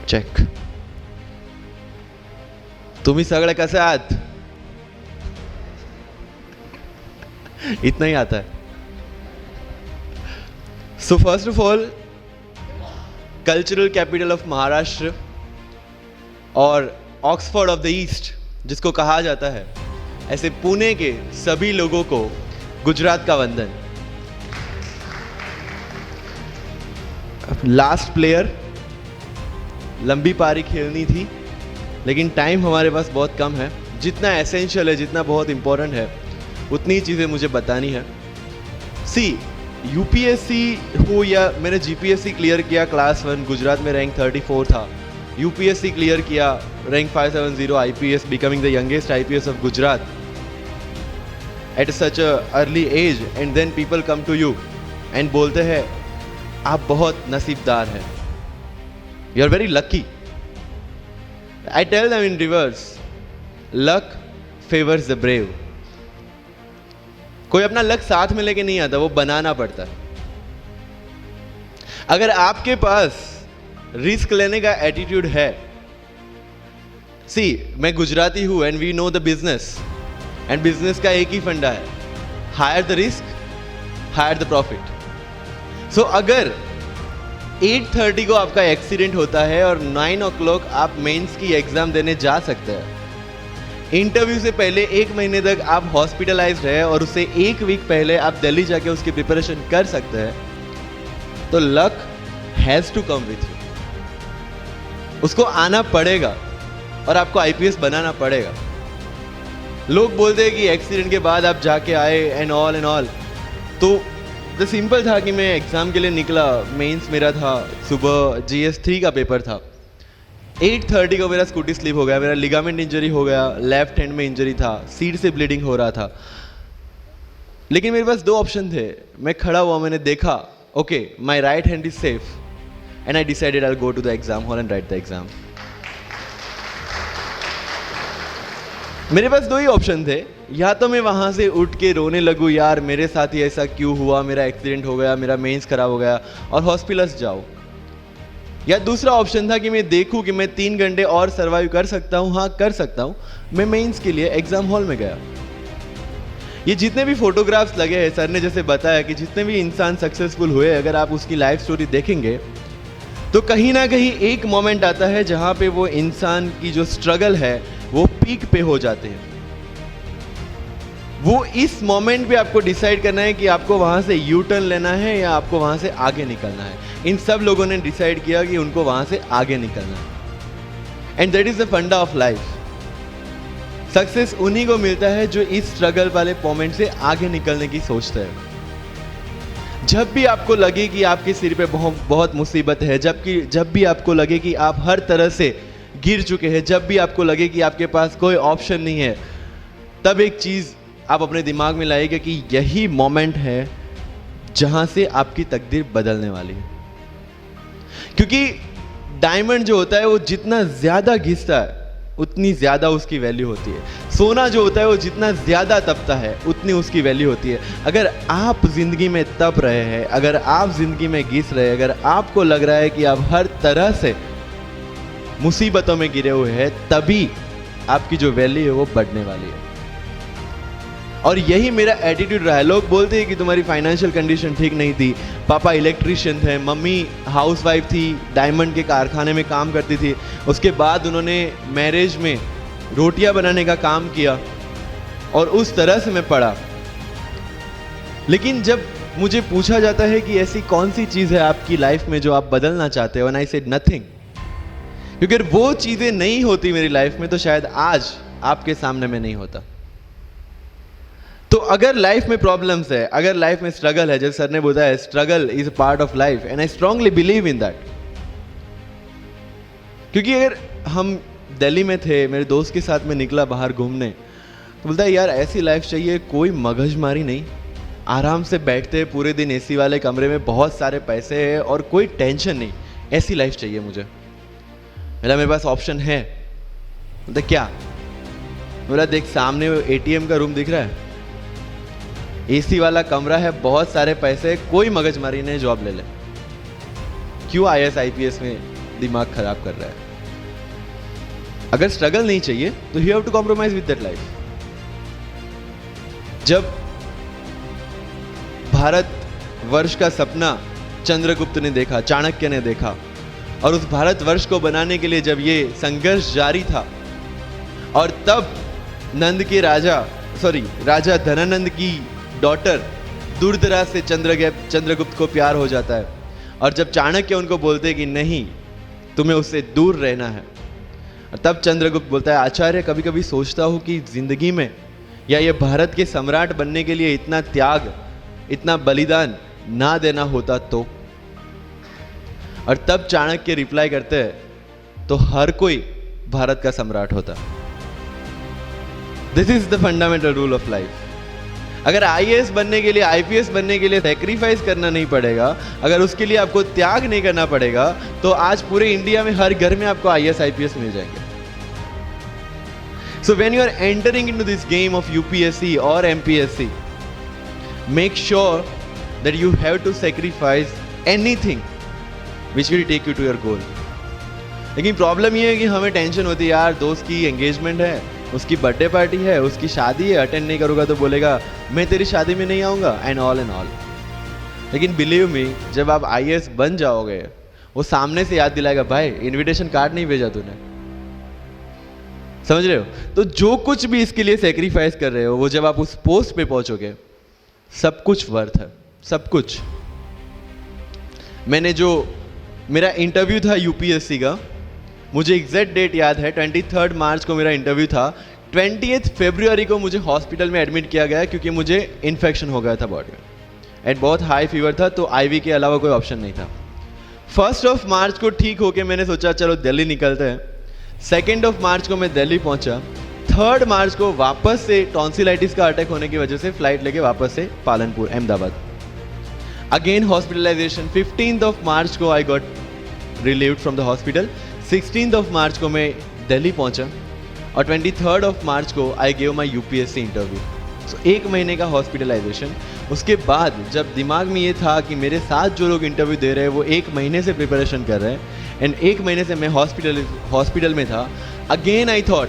Check. तुम्ही सगळे कसे आहात? इतना ही आता है. So first of all, cultural capital of Maharashtra और ऑक्सफोर्ड ऑफ द ईस्ट जिसको कहा जाता है, ऐसे पुणे के सभी लोगों को गुजरात का वंदन. लास्ट प्लेयर, लंबी पारी खेलनी थी लेकिन टाइम हमारे पास बहुत कम है. जितना एसेंशियल है, जितना बहुत इंपॉर्टेंट है, उतनी चीज़ें मुझे बतानी है. सी, यूपीएससी हो या मैंने जीपीएससी क्लियर किया क्लास 1, गुजरात में रैंक 34 था. यूपीएससी क्लियर किया, rank 570, IPS, becoming the youngest IPS of Gujarat at such a early age. And then people come to you and बोलते हैं आप बहुत नसीबदार हैं, you are very lucky. I tell them in reverse, luck favours the brave. कोई अपना luck साथ में लेके नहीं आता, वो बनाना पड़ता है. अगर आपके पास रिस्क लेने का एटीट्यूड है, सी मैं गुजराती हूं and we know the business, and business का एक ही फंडा है, higher the risk, higher the profit. So अगर 8:30 को आपका एक्सीडेंट होता है और 9 o'clock आप मेंस की एग्जाम देने जा सकते हैं, इंटरव्यू से पहले 1 महीने तक आप हॉस्पिटलाइज्ड है और उससे 1 वीक पहले आप दिल्ली जाके उसकी प्रिपरेशन कर सकते हैं, तो luck has to come with you. उसको आना पड़ेगा और आपको आईपीएस बनाना पड़ेगा. लोग बोलते हैं कि एक्सीडेंट के बाद आप जाके आए एंड ऑल. तो द सिंपल था कि मैं एग्जाम के लिए निकला, मेंस मेरा था, सुबह GS3 का पेपर था. 8:30 को मेरा स्कूटी स्लिप हो गया, मेरा लिगामेंट इंजरी हो गया, लेफ्ट हैंड में इंजरी था, सीट से ब्लीडिंग हो रहा था. लेकिन मेरे पास 2 ऑप्शन थे. मैं खड़ा हुआ, मैंने देखा, okay my right hand is safe, and I decided I will go to the exam hall and write the exam. मेरे पास 2 ही ऑप्शन थे. या तो मैं वहां से उठ के रोने लगूं, यार मेरे साथ ही ऐसा क्यों हुआ, मेरा एक्सीडेंट हो गया, मेरा मेंस खराब हो गया, और हॉस्पिटल जाओ. या दूसरा ऑप्शन था कि मैं देखूं कि मैं 3 घंटे और सर्वाइव कर सकता हूं. हाँ, कर सकता हूं. मैं मेंस के लिए एग्जाम हॉल में गया. ये जितने भी फोटोग्राफ्स लगे हैं, सर ने जैसे बताया कि जितने भी इंसान सक्सेसफुल हुए, अगर आप उसकी लाइफ स्टोरी देखेंगे तो कहीं ना कहीं एक मोमेंट आता है जहां पे वो इंसान की जो स्ट्रगल है वो पीक पे हो जाते हैं. वो इस मोमेंट पे आपको डिसाइड करना है कि आपको वहां से यू टर्न लेना है या आपको वहां से आगे निकलना है. इन सब लोगों ने डिसाइड किया कि उनको वहां से आगे निकलना है. एंड दैट इज द फंडा ऑफ लाइफ. सक्सेस उन्हीं को मिलता है जो इस स्ट्रगल वाले मोमेंट से आगे निकलने की सोचते हैं. जब भी आपको लगे कि आपके सिर पे बहुत मुसीबत है, जब भी आपको लगे कि आप हर तरह से गिर चुके हैं, जब भी आपको लगे कि आपके पास कोई ऑप्शन नहीं है, तब एक चीज आप अपने दिमाग में लाइएगा कि यही मोमेंट है जहां से आपकी तकदीर बदलने वाली है. क्योंकि डायमंड जो होता है वो जितना ज्यादा घिसता है उतनी ज्यादा उसकी वैल्यू होती है. सोना जो होता है वो जितना ज्यादा तपता है उतनी उसकी वैल्यू होती है. अगर आप जिंदगी में तप रहे हैं, अगर आप जिंदगी में घिस रहे हैं, अगर आपको लग रहा है कि आप हर तरह से मुसीबतों में गिरे हुए हैं, तभी आपकी जो वैल्यू है वो बढ़ने वाली है. और यही मेरा एटीट्यूड रहा है. लोग बोलते हैं कि तुम्हारी फाइनेंशियल कंडीशन ठीक नहीं थी, पापा इलेक्ट्रिशियन थे, मम्मी हाउसवाइफ थी, डायमंड के कारखाने में काम करती थी, उसके बाद उन्होंने मैरिज में रोटियां बनाने का काम किया और उस तरह से मैं पढ़ा. लेकिन जब मुझे पूछा जाता है कि ऐसी कौन सी चीज़ है आपकी लाइफ में जो आप बदलना चाहते हो, एंड आई सेड नथिंग. क्योंकि अगर वो चीज़ें नहीं होती मेरी लाइफ में तो शायद आज आपके सामने मैं नहीं होता. तो अगर लाइफ में प्रॉब्लम्स है, अगर लाइफ में स्ट्रगल है, जैसे सर ने बताया struggle is a part of life, and I strongly believe in that. क्योंकि अगर हम दिल्ली में थे, मेरे दोस्त के साथ में निकला बाहर घूमने, तो बोलता है यार ऐसी लाइफ चाहिए, कोई मगजमारी नहीं, आराम से बैठते हैं पूरे दिन एसी वाले कमरे में, बहुत सारे पैसे हैं और कोई टेंशन नहीं, ऐसी लाइफ चाहिए मुझे. मेरे पास ऑप्शन है. बोलता क्या? बोला देख सामने एटीएम का रूम दिख रहा है, एसी वाला कमरा है, बहुत सारे पैसे, कोई मगजमारी नहीं, जॉब ले ले. क्यों IAS IPS में दिमाग खराब कर रहा है। अगर स्ट्रगल नहीं चाहिए तो you have to compromise with that life. जब भारत वर्ष का सपना चंद्रगुप्त ने देखा, चाणक्य ने देखा, और उस भारतवर्ष को बनाने के लिए जब ये संघर्ष जारी था, और तब राजा धनानंद की डॉटर दूरदराज से चंद्रगुप्त को प्यार हो जाता है, और जब चाणक्य उनको बोलते कि नहीं, तुम्हें उससे दूर रहना है, और तब चंद्रगुप्त बोलता है, आचार्य कभी कभी सोचता हूं कि जिंदगी में या ये भारत के सम्राट बनने के लिए इतना त्याग, इतना बलिदान ना देना होता तो। और तब चाणक्य रिप्लाई करते हैं, तो हर कोई भारत का सम्राट होता। This is the fundamental rule of life. अगर आईएएस बनने के लिए, आईपीएस बनने के लिए सैक्रिफाइस करना नहीं पड़ेगा, अगर उसके लिए आपको त्याग नहीं करना पड़ेगा, तो आज पूरे इंडिया में हर घर में आपको आईएएस आईपीएस मिल जाएंगे। So when you are entering into this game of UPSC और MPSC, make sure that you have to sacrifice anything which will take you to your goal। लेकिन प्रॉब्लम ये है कि हमें टेंशन होती है, यार दोस्त की एंगेजमेंट है, उसकी बर्थडे पार्टी है, उसकी शादी है, अटेंड नहीं करूँगा तो बोलेगा मैं तेरी शादी में नहीं आऊँगा, एंड ऑल। लेकिन बिलीव मी, जब आप आईएएस बन जाओगे, वो सामने से याद दिलाएगा, भाई इनविटेशन कार्ड नहीं भेजा तूने। समझ रहे हो? तो जो कुछ भी इसके लिए सेक्रीफाइस कर रहे हो, वो जब आप उस पोस्ट पे पहुंचोगे, सब कुछ वर्थ है, सब कुछ। मेरा इंटरव्यू था यूपीएससी का, मुझे एग्जैक्ट डेट याद है, 23 मार्च को मेरा इंटरव्यू था। 28 फरवरी को मुझे हॉस्पिटल में एडमिट किया गया क्योंकि मुझे इन्फेक्शन हो गया था बॉडी में, एंड बहुत हाई फीवर था, तो आईवी के अलावा कोई ऑप्शन नहीं था। 1 मार्च को ठीक होके मैंने सोचा चलो दिल्ली निकलते हैं। 2 मार्च को मैं दिल्ली पहुंचा। 3 मार्च को वापस से टॉन्सिलाइटिस का अटैक होने की वजह से फ्लाइट लेके वापस से Palanpur, Ahmedabad. Again hospitalization। 15th मार्च को I got relieved from the hospital। 16th मार्च को मैं दिल्ली पहुंचा, और 23rd मार्च को I gave my UPSC interview. So 1 महीने का हॉस्पिटलाइजेशन। उसके बाद जब दिमाग में ये था कि मेरे साथ जो लोग इंटरव्यू दे रहे हैं वो 1 महीने से प्रिपरेशन कर रहे हैं, एंड 1 महीने से मैं हॉस्पिटल में था, again I thought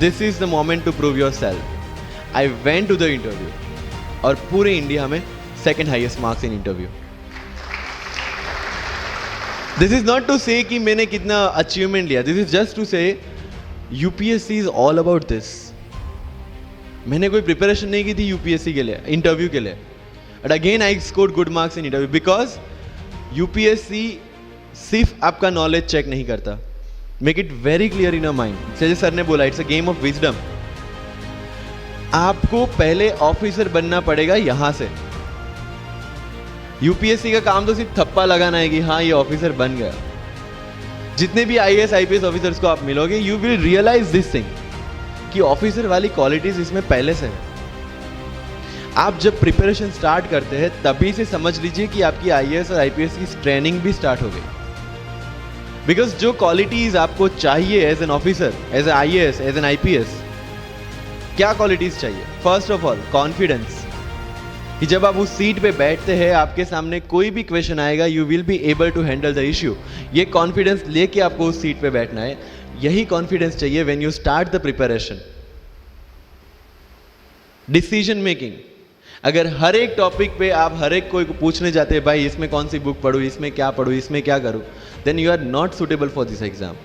this is the moment to prove yourself. I went to the interview, और पूरे इंडिया में second highest marks in interview. This is not to say कि मैंने कितना अचीवमेंट लिया, this is just to say UPSC is all about this. मैंने कोई preparation नहीं की थी यूपीएससी के लिए, इंटरव्यू के लिए, but again I scored good marks in interview, because UPSC सिर्फ आपका नॉलेज चेक नहीं करता। Make it very clear in your mind. जैसे सर ने बोला, it's a game of wisdom. आपको पहले ऑफिसर बनना पड़ेगा यहां से। यूपीएससी का काम तो सिर्फ थप्पा लगाना है कि हाँ ये ऑफिसर बन गया। जितने भी आईएएस आईपीएस ऑफिसर्स को आप मिलोगे, you will realize this thing कि ऑफिसर वाली क्वालिटीज इसमें पहले से है। आप जब प्रिपरेशन स्टार्ट करते हैं तभी से समझ लीजिए कि आपकी आईएएस और आईपीएस की ट्रेनिंग भी स्टार्ट हो गई। बिकॉज जो क्वालिटीज आपको चाहिए as an officer, as an IAS, as an IPS, क्या क्वालिटीज चाहिए? फर्स्ट ऑफ ऑल कॉन्फिडेंस, कि जब आप उस सीट पे बैठते हैं, आपके सामने कोई भी क्वेश्चन आएगा, you will be able to handle the issue. ये कॉन्फिडेंस लेके आपको उस सीट पे बैठना है। यही कॉन्फिडेंस चाहिए when you start the preparation. Decision making, अगर हर एक टॉपिक पे आप हर एक कोई को पूछने जाते हैं, भाई इसमें कौन सी बुक पढूं, इसमें क्या पढूं, इसमें क्या करूं, then you are not suitable for this exam.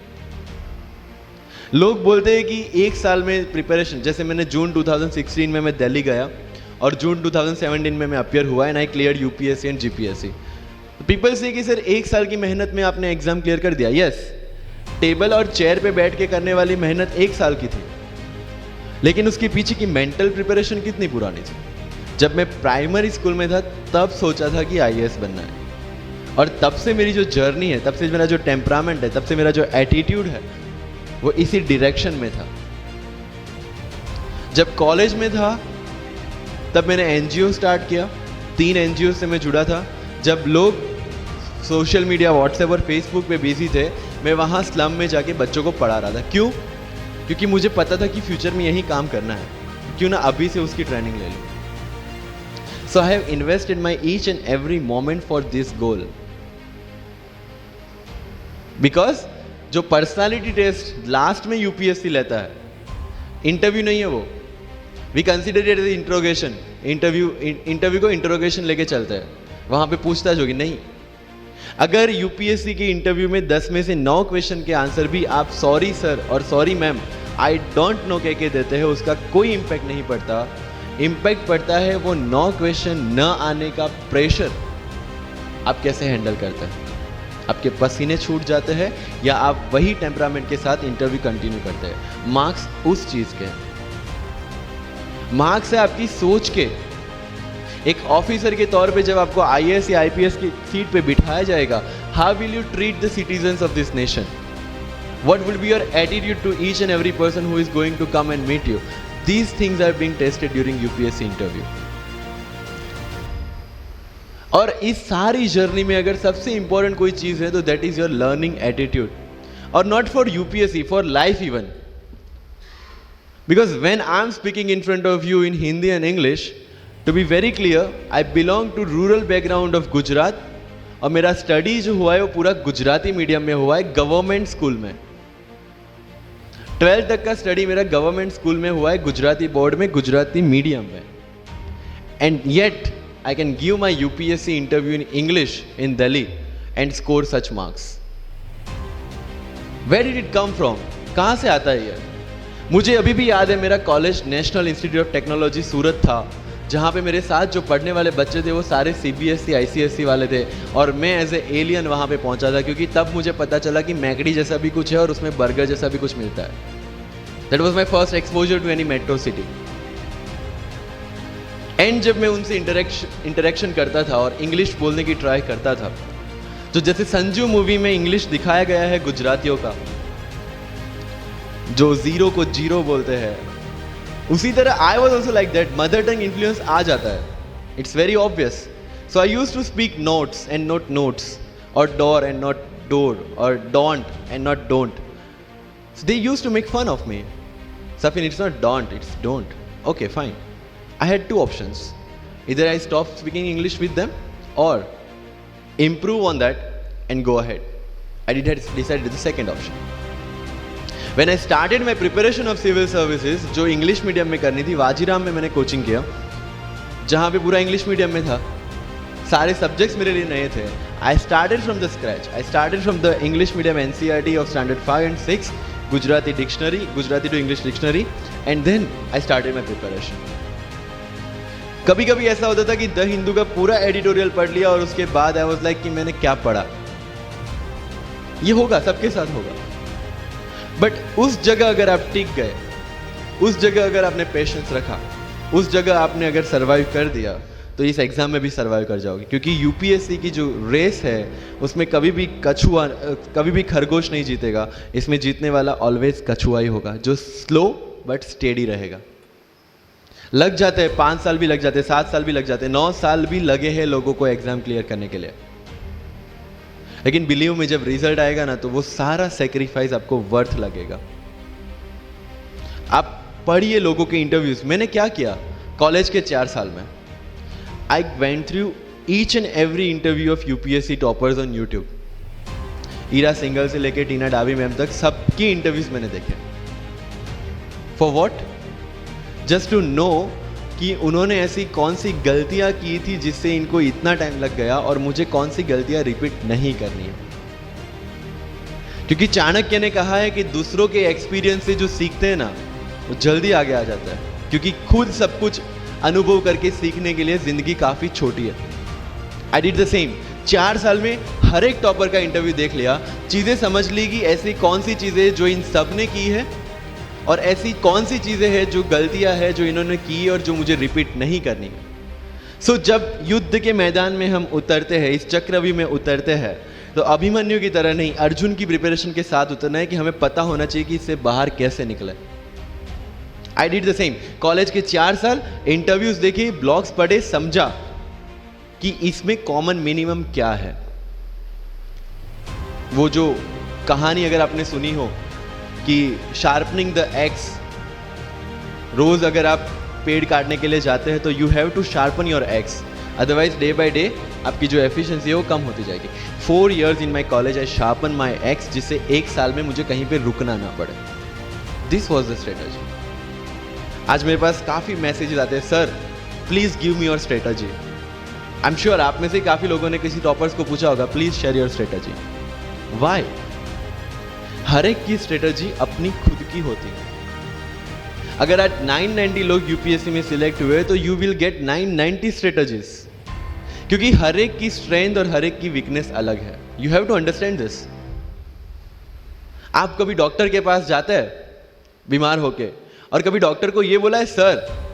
लोग बोलते हैं कि 1 साल में प्रिपरेशन, जैसे मैंने जून 2016 में मैं दिल्ली गया, और जून 2017 में मैं अपियर हुआ, and I clear UPSC and GPSC. People से कि सर 1 साल की मेहनत में आपने एग्जाम क्लियर कर दिया। यस, टेबल और चेयर पे बैठ के करने वाली मेहनत 1 साल की थी, लेकिन उसके पीछे की मेंटल प्रिपरेशन कितनी पुरानी थी। जब मैं प्राइमरी स्कूल में था तब सोचा था कि आईएएस बनना है, और तब से मेरी जो जर्नी है, तब से मेरा जो टेम्परामेंट है, तब से मेरा जो एटीट्यूड है, वो इसी डायरेक्शन में था। जब कॉलेज में था तब मैंने एनजीओ स्टार्ट किया, 3 एनजीओ से मैं जुड़ा था। जब लोग सोशल मीडिया, व्हाट्सएप और फेसबुक पे बिजी थे, मैं वहाँ स्लम में जाके बच्चों को पढ़ा रहा था। क्यों? क्योंकि मुझे पता था कि फ्यूचर में यही काम करना है, क्यों ना अभी से उसकी ट्रेनिंग ले लूँ। So I have invested my each and every moment for this goal. Because जो पर्सनालिटी टेस्ट लास्ट में यूपीएससी लेता है, इंटरव्यू नहीं है वो। We consider it as interrogation. Interview को इंट्रोगेशन लेके चलते हैं, वहां पे पूछताछ होगी नहीं। अगर यूपीएससी के इंटरव्यू में 10 में से 9 क्वेश्चन के आंसर भी आप सॉरी सर और sorry ma'am I don't know कह के देते हैं, उसका कोई इम्पैक्ट नहीं पड़ता। इम्पैक्ट पड़ता है वो 9 क्वेश्चन न आने का प्रेशर आप कैसे हैंडल करते हैं। आपके पसीने छूट जाते हैं या आप वही टेम्परामेंट के साथ इंटरव्यू कंटिन्यू करते हैं। मार्क्स उस चीज के, मार्क्स है आपकी सोच के। एक ऑफिसर के तौर पे जब आपको आईएएस या आईपीएस की सीट पे बिठाया जाएगा, how will you treat the citizens of this nation? What will be your attitude to each and every person who is going to come and meet you? These things are being tested during UPSC interview. और इस सारी journey में अगर सबसे important कोई चीज है तो that is your learning attitude, और not for UPSC, for life even. Because when I am speaking in front of you in Hindi and English, to be very clear, I belong to rural background of Gujarat, और मेरा study जो हुआ है वो पूरा Gujarati medium में हुआ है, गवर्नमेंट स्कूल में। 12th तक का स्टडी मेरा गवर्नमेंट स्कूल में हुआ है, गुजराती बोर्ड में, गुजराती मीडियम में। And yet I can give my UPSC interview in English in Delhi and score such marks. Where did it come from? कहाँ से आता है ये? मुझे अभी भी याद है, मेरा college national institute of technology Surat था, जहाँ पे मेरे साथ जो पढ़ने वाले बच्चे थे वो सारे सीबीएसई आईसीएसई वाले थे, और मैं एज ए एलियन वहाँ पे पहुँचा था, क्योंकि तब मुझे पता चला कि मैकडी जैसा भी कुछ है और उसमें बर्गर जैसा भी कुछ मिलता है। That was my first exposure to any metro city. And जब मैं उनसे इंटरेक्शन करता था और इंग्लिश बोलने की ट्राई करता था, तो जैसे संजू मूवी में इंग्लिश दिखाया गया है गुजरातियों का, जो जीरो को जीरो बोलते हैं, उसी तरह I was also like that. Mother tongue influence आ जाता है, it's very obvious. So I use to speak notes and not notes, और डोर एंड नॉट डोर, और don't and not don't. They use to make fun of me. Safin, it's not don't, it's don't. Okay, fine. I had 2 options. Either I stop speaking English with them or improve on that and go ahead. I decided the second option. When I started my preparation of civil services, जो English medium में करनी थी, वाजीराम में मैंने coaching किया, जहाँ पे पूरा इंग्लिश मीडियम में था, सारे सब्जेक्ट्स मेरे लिए नए थे। I started from the scratch. I started from the English medium NCERT of standard 5 and 6, Gujarati dictionary, Gujarati to English dictionary, and then I started my preparation. कभी कभी ऐसा होता था कि द हिंदू का पूरा एडिटोरियल पढ़ लिया और उसके बाद आई वाज लाइक कि मैंने क्या पढ़ा। ये होगा, सबके साथ होगा। बट उस जगह अगर आप टिक गए, उस जगह अगर आपने पेशेंस रखा, उस जगह आपने अगर सर्वाइव कर दिया, तो इस एग्जाम में भी सर्वाइव कर जाओगे। क्योंकि यूपीएससी की जो रेस है उसमें कभी भी कछुआ, कभी भी खरगोश नहीं जीतेगा। इसमें जीतने वाला ऑलवेज कछुआ ही होगा, जो स्लो बट स्टेडी रहेगा। लग जाते हैं 5 साल भी लग जाते हैं, 7 साल भी लग जाते हैं, 9 साल भी लगे हैं लोगों को एग्जाम क्लियर करने के लिए। लेकिन बिलीव में जब रिजल्ट आएगा ना, तो वो सारा सेक्रीफाइस आपको वर्थ लगेगा। आप पढ़िए लोगों के इंटरव्यूज। मैंने क्या किया कॉलेज के 4 साल में, I went through each and every interview of UPSC toppers on YouTube. Ira Singhal से लेके टीना डाबी मैम तक सबकी इंटरव्यूज मैंने देखे। For what? Just to know कि उन्होंने ऐसी कौन सी गलतियां की थी जिससे इनको इतना टाइम लग गया, और मुझे कौन सी गलतियां रिपीट नहीं करनी है। क्योंकि चाणक्य ने कहा है कि दूसरों के एक्सपीरियंस से जो सीखते हैं ना, वो जल्दी आगे आ जाता है, क्योंकि खुद सब कुछ अनुभव करके सीखने के लिए जिंदगी काफी छोटी है। I did the same. 4 साल में हर एक टॉपर का इंटरव्यू देख लिया, चीजें समझ ली कि ऐसी कौन सी चीजें जो इन सब ने की है, और ऐसी कौन सी चीजें हैं जो गलतियां हैं जो इन्होंने की और जो मुझे रिपीट नहीं करनी है। सो जब युद्ध के मैदान में हम उतरते हैं, इस चक्रव्यूह में उतरते हैं, तो अभिमन्यु की तरह नहीं, अर्जुन की प्रिपरेशन के साथ उतरना है कि हमें पता होना चाहिए कि इससे बाहर कैसे निकले। I did the same. College के 4 साल इंटरव्यूज देखे, ब्लॉग्स पढ़े, समझा कि इसमें कॉमन मिनिमम क्या है। वो जो कहानी अगर आपने सुनी हो कि शार्पनिंग द एक्स, रोज अगर आप पेड़ काटने के लिए जाते हैं तो you have to sharpen your axe. Otherwise day by day आपकी जो एफिशिएंसी है वो कम होती जाएगी। 4 years in my college I sharpen my x, जिससे 1 साल में मुझे कहीं पे रुकना ना पड़े। This was the strategy. आज मेरे पास काफ़ी मैसेजेस आते हैं, sir please give me your strategy. I am sure आप में से काफ़ी लोगों ने किसी टॉपर्स को पूछा होगा, please share your strategy. Why? हर एक की स्ट्रेटजी अपनी खुद की होती है। अगर आज 990 लोग यूपीएससी में सिलेक्ट हुए तो यू विल गेट 990 स्ट्रेटजीज, क्योंकि हर एक की स्ट्रेंथ और हर एक की वीकनेस अलग है। You have to understand this. आप कभी डॉक्टर के पास जाते हैं बीमार होके, और कभी डॉक्टर को ये बोला है, सर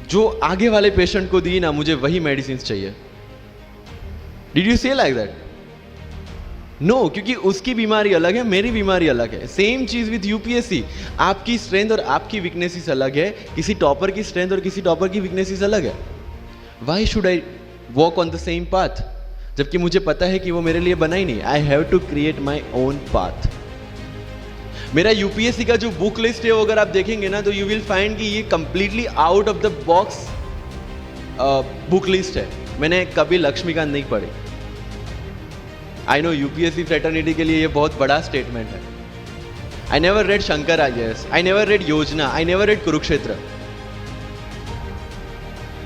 जो आगे वाले पेशेंट को दी ना, मुझे वही मेडिसिन चाहिए। डिड यू से लाइक दैट? नो, क्योंकि उसकी बीमारी अलग है, मेरी बीमारी अलग है। सेम चीज विद यूपीएससी। आपकी स्ट्रेंथ और आपकी वीकनेसेस अलग है, किसी टॉपर की स्ट्रेंथ और किसी टॉपर की वीकनेसेस अलग है। Why should I walk on the same path, जबकि मुझे पता है कि वो मेरे लिए बना ही नहीं। I have to create my own path. मेरा यूपीएससी का जो बुक लिस्ट है वो अगर आप देखेंगे ना, तो यू विल फाइंड कि ये completely out of the box book list है। मैंने कभी लक्ष्मीकांत नहीं पढ़ी। आई नो यूपीएससी फ्रेटर्निटी के लिए ये बहुत बड़ा स्टेटमेंट है। I never read Shankar IAS, I never read Yojana, I never read Kurukshetra.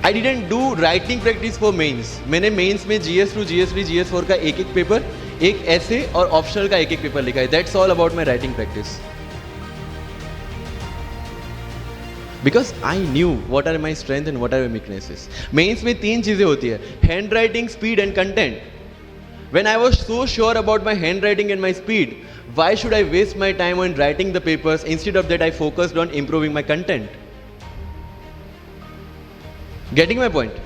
I didn't do writing practice for mains. मैंने मेंस में GS2, GS3, GS4 का एक पेपर, एक ऐसे और ऑप्शनल का एक पेपर लिखा है। That's all about my writing practice, because I knew what are my strength and what are my weaknesses. Mains में 3 चीजें होती है, handwriting, speed and content. When I was so sure about my handwriting and my speed, why should I waste my time on writing the papers? Instead of that, I focused on improving my content. Getting my point?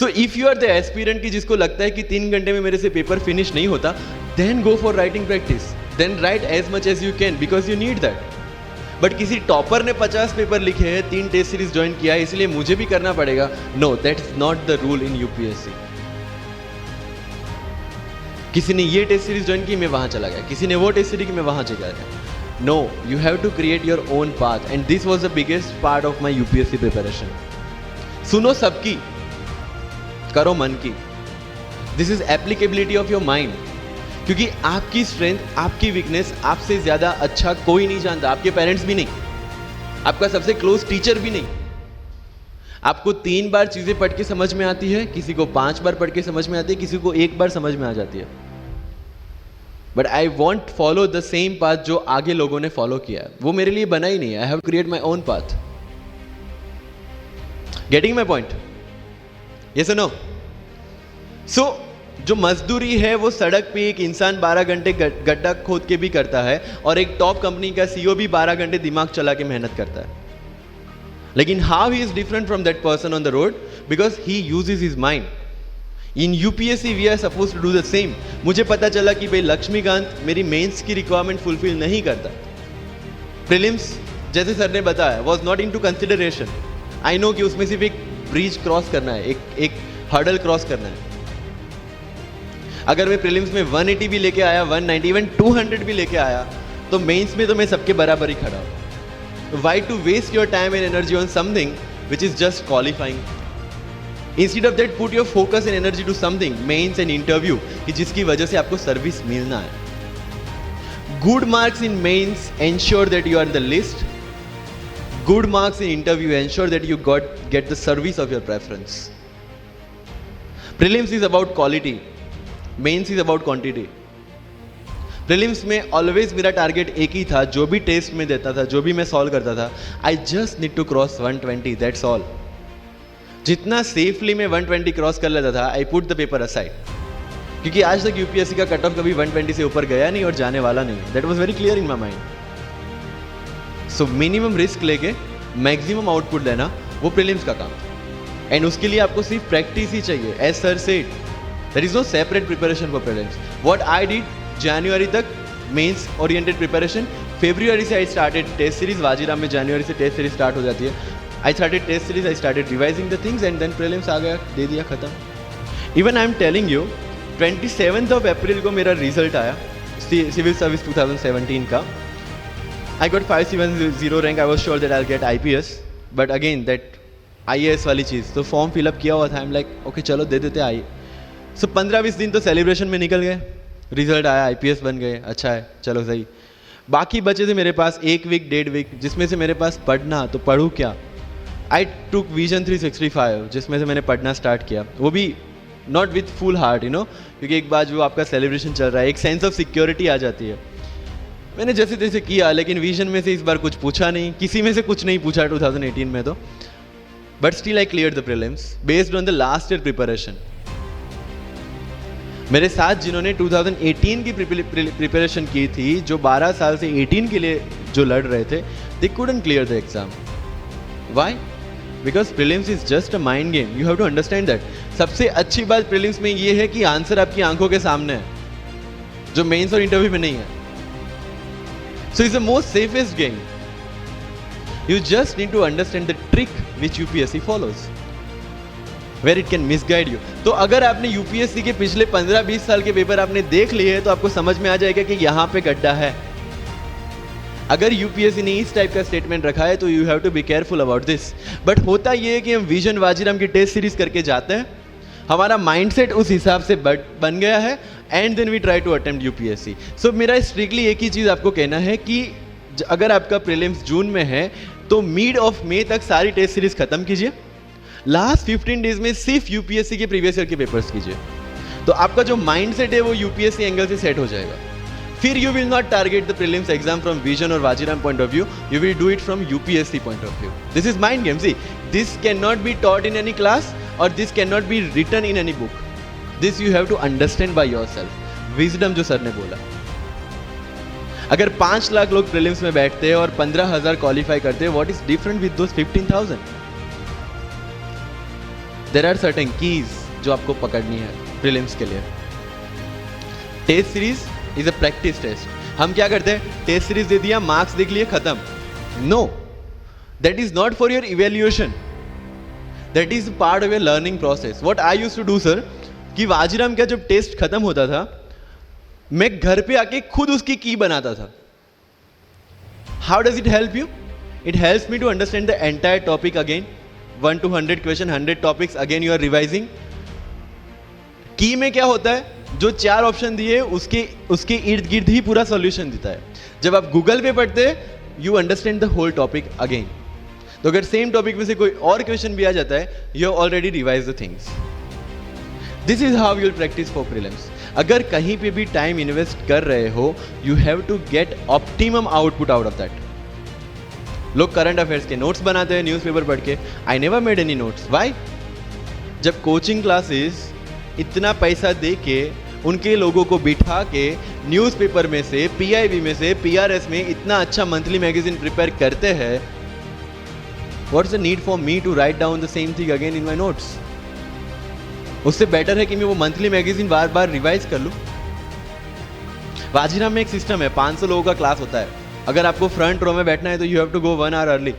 So if you are the aspirant की जिसको लगता है कि 3 घंटे में मेरे से paper finish नहीं होता, then go for writing practice. Then write as much as you can because you need that. But किसी टॉपर ने 50 पेपर लिखे हैं, 3 टेस्ट सीरीज ज्वाइन किया है, इसलिए मुझे भी करना पड़ेगा। No, that's not the rule in UPSC. किसी ने ये टेस्ट सीरीज ज्वाइन की, मैं वहां चला गया, किसी ने वो टेस्ट सीरीज की, मैं वहां चला गया। No, you have to create your own path and this was the biggest part of my UPSC preparation. सुनो सबकी, करो मन की। This is applicability of your mind, क्योंकि आपकी स्ट्रेंथ, आपकी वीकनेस आपसे ज्यादा अच्छा कोई नहीं जानता। आपके पेरेंट्स भी नहीं, आपका सबसे क्लोज टीचर भी नहीं। आपको 3 बार चीजें पढ़ के समझ में आती है, किसी को 5 बार पढ़ के समझ में आती है, किसी को 1 बार समझ में आ जाती है। But I want follow the same path जो आगे लोगों ने फॉलो किया है। वो मेरे लिए बना ही नहीं है। I have create my own path. Getting my point? Yes और नो? सो जो मजदूरी है वो सड़क पे एक इंसान 12 घंटे गड्ढा खोद के भी करता है, और एक टॉप कंपनी का सीईओ भी 12 घंटे दिमाग चला के मेहनत करता है। लेकिन how he is different from that person on the road? Because he uses his mind. In UPSC we are suppose to do the same. मुझे पता चला कि भाई लक्ष्मीकांत मेरी मेंस की रिक्वायरमेंट फुलफिल नहीं करता। प्रीलिम्स जैसे सर ने बताया was not into consideration. I know कि उसमें सिर्फ एक ब्रिज क्रॉस करना है, एक हर्डल क्रॉस करना है। अगर मैं प्रीलिम्स में 180 भी लेके आया, 190, इवन 200 भी लेके आया, तो मेंस में तो मैं सबके बराबर ही खड़ा हूं। Why to waste your time and energy on something which is just qualifying? Instead of that, put your focus and energy to something, mains and interview, कि जिसकी वजह से आपको सर्विस मिलना है। Good marks in mains ensure that you are in the list. Good marks in interview ensure that you get the service of your preference. Prelims is about quality. Mains is about quantity. Prelims में always मेरा target एक ही था, जो भी test में देता था, जो भी मैं सॉल्व करता था, I just need to cross 120, that's all. जितना सेफली मैं 120 क्रॉस कर लेता था, I put the paper aside, क्योंकि आज तक यूपीएससी का कट ऑफ कभी 120 से ऊपर गया नहीं और जाने वाला नहीं। That was very clear in my mind. So minimum risk लेके मैक्सिमम आउटपुट लेना, वो प्रीलिम्स का काम था। एंड उसके लिए आपको सिर्फ प्रैक्टिस ही चाहिए। As sir said, there is no separate preparation for prelims. What I did, जनवरी तक मेंस ओरिएंटेड प्रिपरेशन, फरवरी से I started test series. Vajiram में जनवरी से टेस्ट सीरीज स्टार्ट हो जाती है। I started test series, I started revising the things and then prelims आ गया, दे दिया, खत्म। Even I am telling you, 27 अप्रैल को मेरा रिजल्ट आया सिविल सर्विस 2017 का। I got 570 rank. I was sure that I will get IPS, but again that IAS वाली चीज़, तो फॉर्म फिलअप किया हुआ था। आई एम लाइक ओके चलो दे देते आइए। सो 15-20 दिन तो सेलिब्रेशन में निकल गए, रिजल्ट आया, IPS बन गए, अच्छा है चलो सही। बाकी बचे थे मेरे पास 1 वीक 1.5 वीक, जिसमें से मेरे पास पढ़ना, तो पढ़ूँ क्या। आई टुक विजन 365, जिसमें से मैंने पढ़ना स्टार्ट किया, वो भी not with full heart you know, क्योंकि एक बार जो आपका सेलिब्रेशन चल रहा है, एक सेंस ऑफ सिक्योरिटी आ जाती है। मैंने जैसे तैसे किया, लेकिन विजन में से इस बार कुछ पूछा नहीं, किसी में से कुछ नहीं पूछा 2018 में तो, but still I clear the prelims based on the last year preparation. मेरे साथ जिन्होंने 2018 की प्रिपरेशन की थी, जो 12 साल से 18 के लिए जो लड़ रहे थे, दे couldn't clear the exam. Why? Because prelims is just a mind game. You have to understand that. सबसे अच्छी बात prelims में ये है कि आंसर आपकी आंखों के सामने है, जो मेंस और इंटरव्यू में नहीं है। So it's the most safest game. You just need to understand the trick which UPSC follows, where it can misguide you. तो अगर आपने UPSC के पिछले 15-20 साल के पेपर आपने देख लिए हैं, तो आपको समझ में आ जाएगा कि यहाँ पे गड्ढा है। अगर UPSC ने इस टाइप का स्टेटमेंट रखा है, तो you have to be careful about this. But होता ये है कि हम विजन वाजीराम की टेस्ट सीरीज करके जाते हैं, हमारा माइंडसेट उस हिसाब से बन गया है, and then we try to attempt UPSC। So मेरा स्ट्रिक्टली एक ही चीज़ आपको कहना है कि अगर आपका प्रीलिम्स जून में है, तो मिड ऑफ मई तक सारी टेस्ट सीरीज खत्म कीजिए। लास्ट 15 डेज में सिर्फ UPSC के प्रीवियस ईयर के पेपर्स कीजिए, तो आपका जो माइंडसेट है वो UPSC एंगल से सेट हो जाएगा। फिर you will not target the prelims exam from Vision और Vajiram point of view, you will do it from UPSC point of view. This is mind game. See, this can not be taught in any class और this can not be written in any book. This you have to understand by yourself. Wisdom जो sir ने बोला, अगर 5 लाख लोग prelims में बैठते हैं और 15,000 क्वालिफाई करते हैं, what is different with those 15,000? There are certain keys जो आपको पकड़नी है प्रीलिम्स के लिए। Test series is a practice test. हम क्या करते हैं, टेस्ट सीरीज दे दिया, मार्क्स देख लिए, खत्म। No, that is not for your evaluation, that is part of your learning process. What I used to do sir, कि वाजीराम का जब टेस्ट खत्म होता था, मैं घर पे आके खुद उसकी की बनाता था। How does it help you? It helps me to understand the entire topic again, 1 to 100 question, 100 topics, again you are revising. Key में क्या होता है, जो 4 ऑप्शन दिए उसके इर्द गिर्द ही पूरा सॉल्यूशन देता है। जब आप गूगल पे पढ़ते you understand the whole topic again. तो अगर सेम टॉपिक में से कोई और क्वेश्चन भी आ जाता है, you have already revise the things. This is how you will practice for prelims. अगर कहीं पे भी टाइम इन्वेस्ट कर रहे हो, you have to get optimum output out of that. लोग करंट अफेयर्स के नोट्स बनाते हैं न्यूज़पेपर पढ़ के। I never made any notes. Why? जब कोचिंग क्लासेस इतना पैसा दे के उनके लोगों को बिठा के न्यूज़पेपर में से, PIB में से, PRS में इतना अच्छा मंथली मैगजीन प्रिपेयर करते हैं, what's the need for me to write down the same thing again in my notes? उससे बेटर है कि मैं वो मंथली मैगजीन बार बार रिवाइज कर लूँ। वाजीराम में एक सिस्टम है, 500 लोगों का क्लास होता है। अगर आपको फ्रंट रो में बैठना है तो you have to go 1 hour early.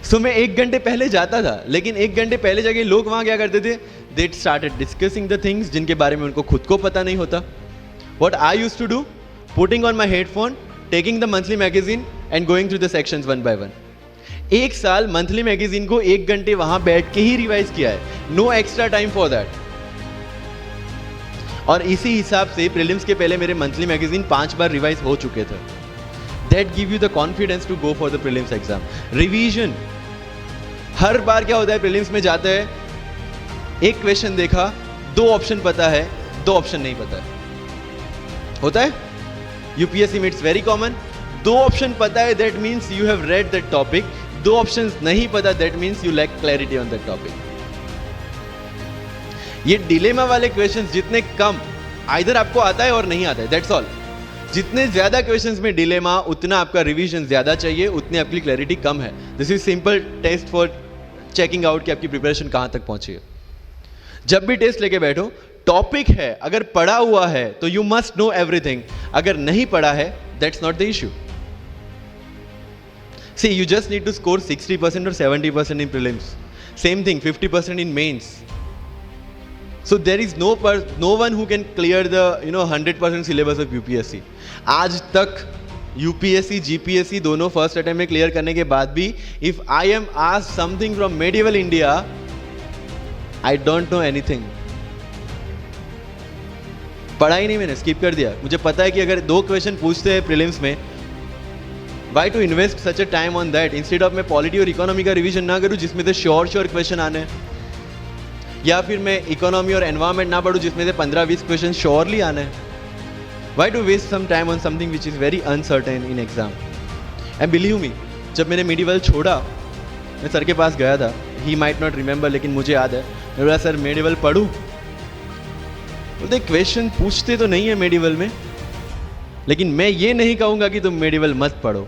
So मैं 1 घंटे पहले जाता था, लेकिन 1 घंटे पहले जाके लोग वहां क्या करते थे, they started discussing the things जिनके बारे में उनको खुद को पता नहीं होता। What I used to do, putting on my headphone, taking the monthly magazine and going through the sections 1 by 1। 1 साल मंथली मैगजीन को 1 घंटे वहां बैठ के ही रिवाइज किया है, no extra time for that. और इसी हिसाब से प्रीलिम्स के पहले मेरे मंथली मैगजीन 5 बार रिवाइज हो चुके थे। That give you the confidence to go for the prelims exam. Revision, हर बार क्या होता है, प्रीलिम्स में जाते हैं, एक क्वेश्चन देखा, 2 ऑप्शन पता है, 2 ऑप्शन नहीं पता है। होता है UPSC में, इट्स वेरी कॉमन। 2 ऑप्शन पता है, that means you have read that topic. 2 options नहीं पता, that means you lack clarity on that topic. ये डिलेमा वाले क्वेश्चंस जितने कम, आइदर आपको आता है और नहीं आता है, दैट्स ऑल। जितने ज्यादा क्वेश्चंस में डिलेमा, उतना आपका रिवीजन ज्यादा चाहिए, उतनी आपकी क्लैरिटी कम है। This is simple test for checking out कि आपकी प्रिपरेशन कहां तक पहुंची है। जब भी टेस्ट लेके बैठो, टॉपिक है, अगर पढ़ा हुआ है तो यू मस्ट नो एवरीथिंग, अगर नहीं पढ़ा है that's not the issue. See, you just need to score 60% or 70% in prelims. Same thing, 50% in mains. So there is no one who can clear the 100% syllabus of UPSC. आज तक UPSC GPSC दोनों first attempt में clear करने के बाद भी if I M asked something from medieval India, I don't know anything. पढ़ा ही नहीं, मैंने स्किप कर दिया। मुझे पता है कि अगर 2 क्वेश्चन पूछते हैं प्रीलिम्स में, why to invest such a time on that, instead of मैं पॉलिटी और इकोनॉमी का रिवीजन ना करूं जिसमें से श्योर क्वेश्चन आने, या फिर मैं इकोनॉमी और एनवायरमेंट ना पढ़ूं जिसमें से 15-20 क्वेश्चन श्योरली आने। Why to waste some time on something which is very uncertain in exam. And believe me, जब मैंने मेडिवल छोड़ा, मैं सर के पास गया था, ही माइट नॉट रिमेंबर, लेकिन मुझे याद है। मैं बोला सर मेडिवल पढ़ूं? बोलते क्वेश्चन पूछते तो नहीं है मेडिवल में, लेकिन मैं ये नहीं कहूंगा कि तुम मेडिवल मत पढ़ो,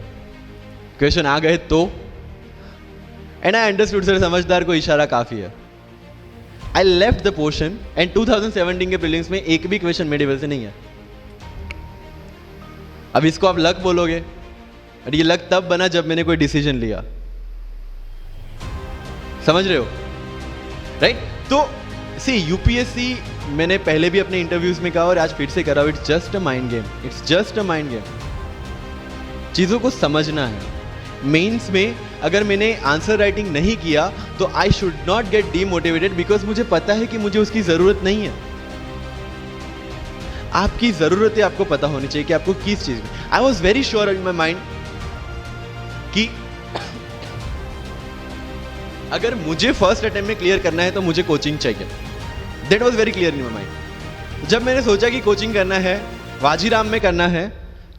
क्वेश्चन आ गए तो। एंड आई अंडरस्टूड सर, समझदार को इशारा काफी है। I left the portion and 2017 के प्रीलिम्स में एक भी क्वेश्चन मेडिवल से नहीं है। अब इसको आप लक बोलोगे, और ये लक तब बना जब मैंने कोई डिसीजन लिया। समझ रहे हो, राइट? तो सी यूपीएससी, मैंने पहले भी अपने इंटरव्यूज में कहा और आज फिर से कर रहा हूं, it's just a mind game. It's just a mind game. चीजों को समझना है। मेंस में अगर मैंने आंसर राइटिंग नहीं किया तो I should not gate demotivated, because मुझे पता है कि मुझे उसकी जरूरत नहीं है। आपकी जरूरतें आपको पता होनी चाहिए कि आपको किस चीज में। आई was very sure in my mind कि अगर मुझे फर्स्ट अटेम्प्ट में क्लियर करना है तो मुझे कोचिंग चाहिए। That was very clear in my mind. जब मैंने सोचा कि कोचिंग करना है, वाजीराम में करना है,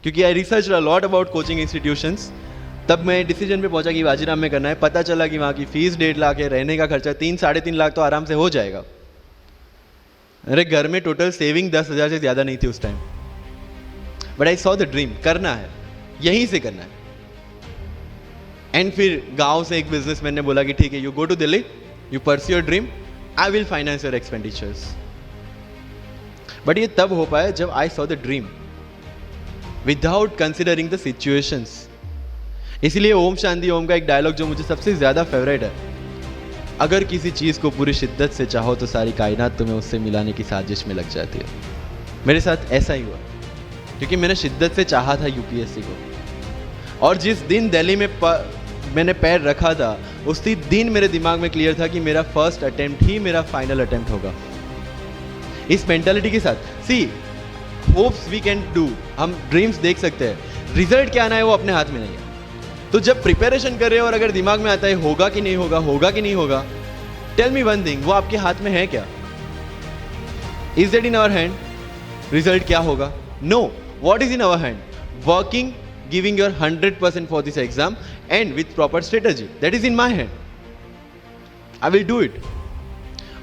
क्योंकि I research a lot about coaching institutions, तब मैं डिसीजन पे पहुंचा कि वाजीराम में करना है। पता चला कि वहाँ की फीस 1.5 लाख है, रहने का खर्चा 3-3.5 लाख तो आराम से हो जाएगा। अरे घर में टोटल सेविंग 10,000 से ज़्यादा नहीं थी उस time. But I saw the dream, करना है, यहीं से करना है। एंड फिर गांव से एक बिजनेसमैन ने बोला कि ठीक है, you go to Delhi, you pursue your dream, I will finance your expenditures. But ये तब हो पाया जब I saw the dream without considering the situations. इसलिए ओम शांति ओम का एक डायलॉग जो मुझे सबसे ज्यादा फेवरेट है, अगर किसी चीज को पूरी शिद्दत से चाहो तो सारी कायनात तुम्हें उससे मिलाने की साजिश में लग जाती है। मेरे साथ ऐसा ही हुआ, क्योंकि मैंने शिद्दत से चाहा था यूपीएससी को, और जिस दिन दिल्ली में मैंने पैर रखा था, उसी दिन मेरे दिमाग में क्लियर था कि मेरा फर्स्ट अटेम्प्ट ही मेरा फाइनल अटेम्प्ट होगा। इस मेंटालिटी के साथ, सी होप्स वी कैन डू, हम ड्रीम्स देख सकते हैं, रिजल्ट क्या आना है वो अपने हाथ में नहीं है। तो जब प्रिपरेशन कर रहे हो और अगर दिमाग में आता है होगा कि नहीं होगा, होगा कि नहीं होगा, टेल मी वन थिंग, वो आपके हाथ में है क्या? Is that in our hand? Result क्या होगा? No. What is in our hand? Working, giving your 100% for this exam and with proper strategy, that is in my hand. I will do it.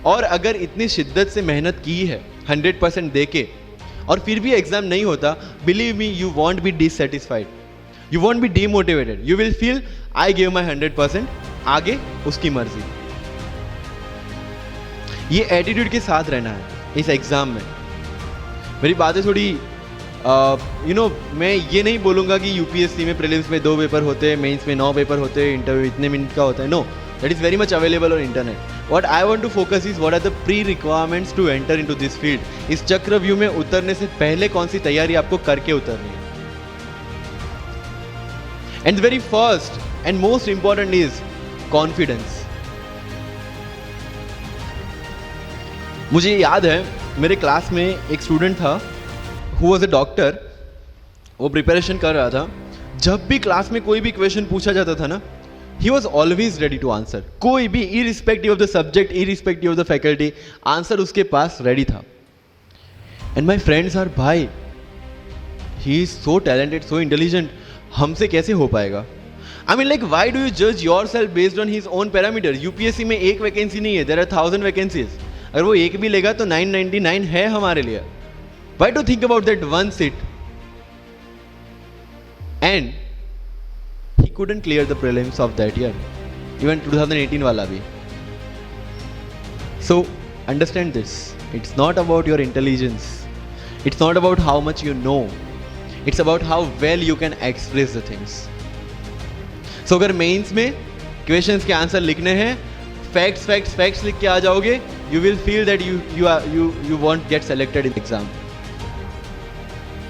और अगर इतनी शिद्दत से मेहनत की है 100% देके और फिर भी एग्जाम नहीं होता, believe me, you won't be dissatisfied, you won't be demotivated, you will feel I give my 100%, आगे उसकी मर्जी। ये एटीट्यूड के साथ रहना है इस एग्जाम में। मेरी बातें थोड़ी मैं ये नहीं बोलूंगा कि यूपीएससी में प्रीलिम्स में 2 पेपर होते हैं, मेंस में 9 पेपर होते हैं, इंटरव्यू इतने मिनट का होता है। No, that is very much available on internet. What I want to focus is what are the pre requirements to enter into this field. इस चक्रव्यूह में उतरने से पहले कौन सी तैयारी आपको करके उतरनी है। And the very first and most important is confidence. मुझे याद है मेरे क्लास में एक स्टूडेंट था हु वॉज अ डॉक्टर, वो प्रिपरेशन कर रहा था। जब भी क्लास में कोई भी क्वेश्चन पूछा जाता था ना, he was always ready to answer. कोई भी, irrespective of the subject, irrespective of the faculty, answer उसके पास रेडी था। एंड माई फ्रेंड्स आर, भाई he is so talented, so intelligent, हमसे कैसे हो पाएगा? I mean like, why do you जज yourself based on his own parameter? UPSC में एक वैकेंसी नहीं है, देयर आर 1000 वैकेंसीज। अगर वो एक भी लेगा तो 999 है हमारे लिए। Why to think about that one seat? And he couldn't clear the prelims of that year, even 2018 wala bhi. So understand this, it's not about your intelligence, it's not about how much you know, it's about how well you can express the things. So अगर mains में questions के answer लिखने हैं, facts लिख के आ जाओगे, you will feel that you won't get selected in the exam.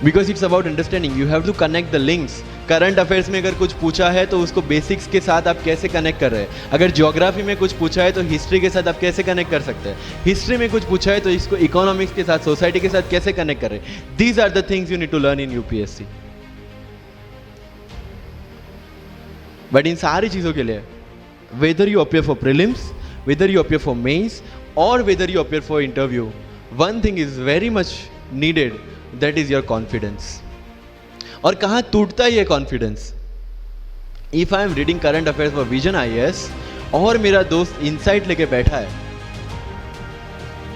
Because it's about understanding, you have to connect the links. Current affairs में अगर कुछ पूछा है तो उसको बेसिक्स के साथ आप कैसे कनेक्ट कर रहे हैं। अगर ज्योग्राफी में कुछ पूछा है तो हिस्ट्री के साथ आप कैसे कनेक्ट कर सकते हैं। हिस्ट्री में कुछ पूछा है तो इसको इकोनॉमिक्स के साथ, सोसाइटी के साथ कैसे कनेक्ट कर रहे हैं। These are the things you need to learn in UPSC. But इन सारी चीज़ों के लिए, whether you appear for prelims, whether you appear for mains, और whether you appear for interview, one thing is very much needed, that is your confidence. और कहाँ टूटता है ये confidence? If I am reading current affairs for Vision IAS और मेरा दोस्त insight लेके बैठा है,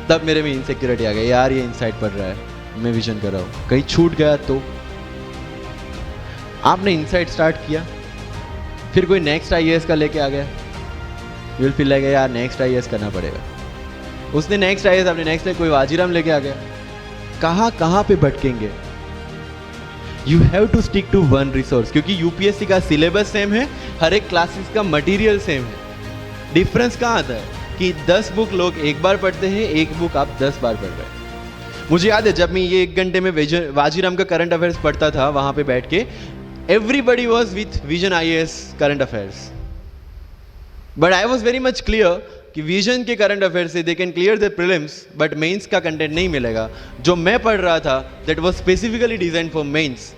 तब मेरे में इनसिक्योरिटी आ गई, यार ये इनसाइट पढ़ रहा है, मैं विजन कर रहा हूं, कहीं छूट गया तो। आपने इनसाइट स्टार्ट किया, फिर कोई नेक्स्ट आईएएस का लेके आ गया, यू विल फील लाइक यार नेक्स्ट आईएएस करना पड़ेगा। उसने नेक्स्ट आईएएस, आपने नेक्स्ट कोई वाजीराम लेके आ गया, कहाँ पे भटकेंगे? You have to stick to one resource, क्योंकि यूपीएससी का सिलेबस सेम है, हर एक क्लासेस का मटेरियल सेम है। डिफरेंस कहाँ आता है कि 10 बुक लोग एक बार पढ़ते हैं, एक बुक आप 10 बार पढ़ रहे हैं। मुझे याद है जब मैं ये 1 घंटे में वाजीराम का करंट अफेयर्स पढ़ता था, वहां पे बैठ के everybody was with Vision IAS current affairs, but I was very much clear कि विजन के करंट अफेयर से they can clear the prelims, but mains का कंटेंट नहीं मिलेगा। जो मैं पढ़ रहा था that was specifically design for mains,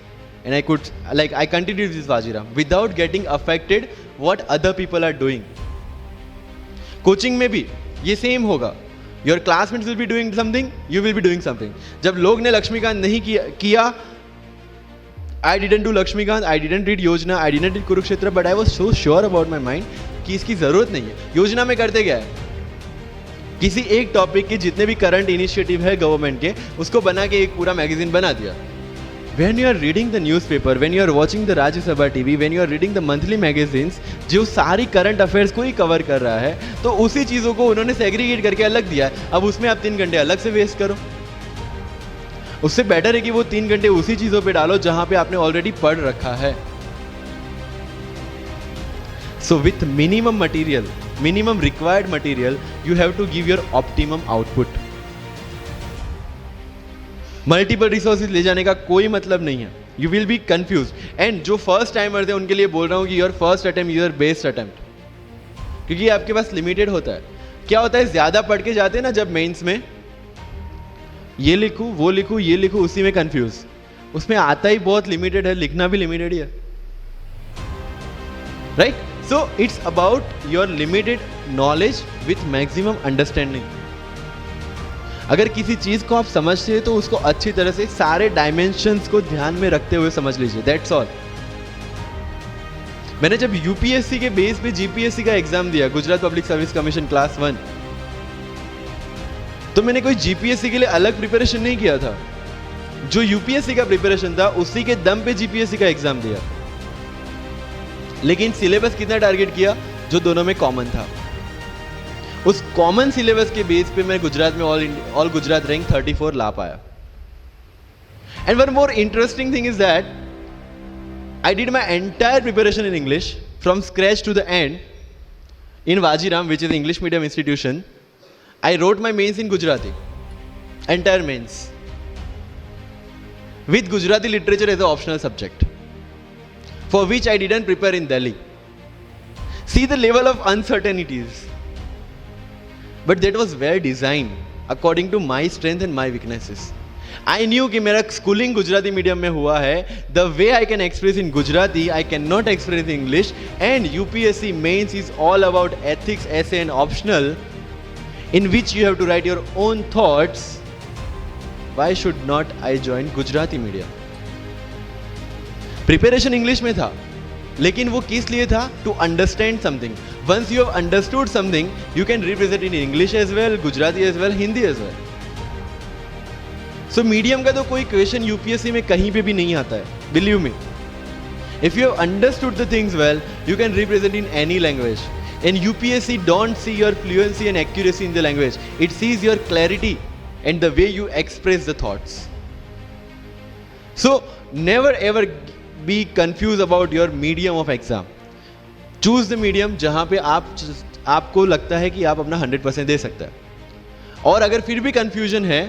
and I could like I continued this Vajiram without getting affected what other people are doing. Coaching में भी ये सेम होगा, your classmates will be doing something, you will be doing something. जब लोग ने लक्ष्मीकांत नहीं किया, I didn't do Lakshmikant, I didn't read Yojana, I didn't read Kurukshetra, but I was so sure about my mind कि इसकी जरूरत नहीं है। योजना में करते क्या है, किसी एक टॉपिक के जितने भी करंट इनिशिएटिव है गवर्नमेंट के, उसको बना के एक पूरा मैगजीन बना दिया। When you are reading the newspaper, when you are watching the Rajya Sabha TV, when you are reading the monthly magazines, जो सारी करंट अफेयर्स को ही कवर कर रहा है, तो उसी चीज़ों को उन्होंने सेग्रीगेट करके अलग दिया है। अब उसमें आप 3 घंटे अलग से वेस्ट करो, उससे बेटर है कि वो 3 घंटे उसी चीजों पे डालो जहां पे आपने ऑलरेडी पढ़ रखा है। So with minimum material, minimum required material, you have to give your optimum output. Multiple resources ले जाने का कोई मतलब नहीं है, you will be confuse. And जो फर्स्ट टाइमर्स है उनके लिए बोल रहा हूं कि your first attempt your best attempt, क्योंकि आपके पास लिमिटेड होता है। क्या होता है, ज्यादा पढ़ के जाते हैं ना जब मेंस में, ये लिखूं वो लिखूं ये लिखूं, उसी में कंफ्यूज। उसमें आता ही बहुत लिमिटेड है, लिखना भी लिमिटेड ही है, right? So it's about your limited knowledge with maximum understanding. अगर किसी चीज को आप समझते हैं तो उसको अच्छी तरह से सारे डायमेंशंस को ध्यान में रखते हुए समझ लीजिए, दैट्स ऑल। मैंने जब यूपीएससी के बेस पे जीपीएससी का एग्जाम दिया, Gujarat public service commission class 1, तो मैंने कोई जीपीएससी के लिए अलग प्रिपरेशन नहीं किया था। जो यूपीएससी का प्रिपरेशन था उसी के दम पे जीपीएससी का एग्जाम दिया, लेकिन सिलेबस कितना टारगेट किया जो दोनों में कॉमन था। उस कॉमन सिलेबस के बेस पे मैं गुजरात में ऑल गुजरात रैंक 34 ला पाया। And one more interesting thing is that I did my entire preparation in English from scratch to the end in Vajiram, which is English medium institution. I wrote my mains in Gujarati, entire mains, with Gujarati literature as an optional subject, for which I didn't prepare in Delhi. See the level of uncertainties. But that was well designed according to my strength and my weaknesses. I knew कि मेरा schooling Gujarati medium में हुआ है, the way I can express in Gujarati, I cannot express in English, and UPSC mains is all about ethics, essay and optional, in which you have to write your own thoughts. Why should not I join Gujarati medium? Preparation English में था, लेकिन वो किस लिए था? To understand something. Once you have understood something, you can represent in English as well, Gujarati as well, Hindi as well. So medium का तो कोई क्वेश्चन यूपीएससी में कहीं पे भी नहीं आता है, believe me. If you have understood the things well, you can represent in any language. And UPSC don't see your fluency and accuracy in the language. It sees your clarity and the way you express the thoughts. So never ever be confused about your medium of exam. Choose the medium जहाँ पे आपको लगता है कि आप अपना 100% दे सकते हैं। और अगर फिर भी confusion है,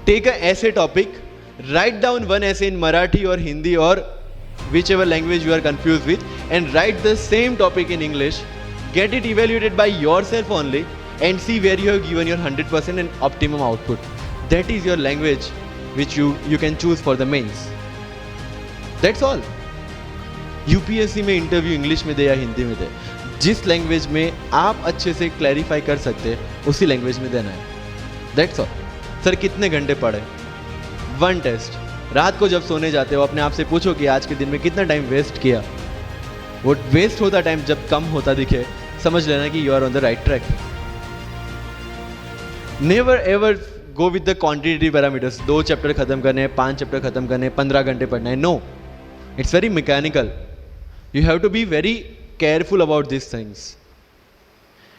take a essay topic, write down one essay in Marathi or Hindi or whichever language you are confused with, and write the same topic in English. Get it evaluated by yourself only and see where you have given your 100% and optimum output. That is your language which you can choose for the mains. That's all. UPSC में interview English में दे या हिंदी में दे, जिस language में आप अच्छे से clarify कर सकते हैं उसी लैंग्वेज में देना है. That's all. सर कितने घंटे पढ़े? One test. रात को जब सोने जाते हो अपने आप से पूछो कि आज के दिन में कितना टाइम वेस्ट किया. वो वेस्ट होता टाइम जब कम होता दिखे, समझ लेना कि you are on the right track. Never ever go with the quantitative parameters. 2 chapter खत्म करने हैं, 5 चैप्टर खत्म करने हैं, 15 घंटे पढ़ना है. No, it's very mechanical. You have to be very careful about these things.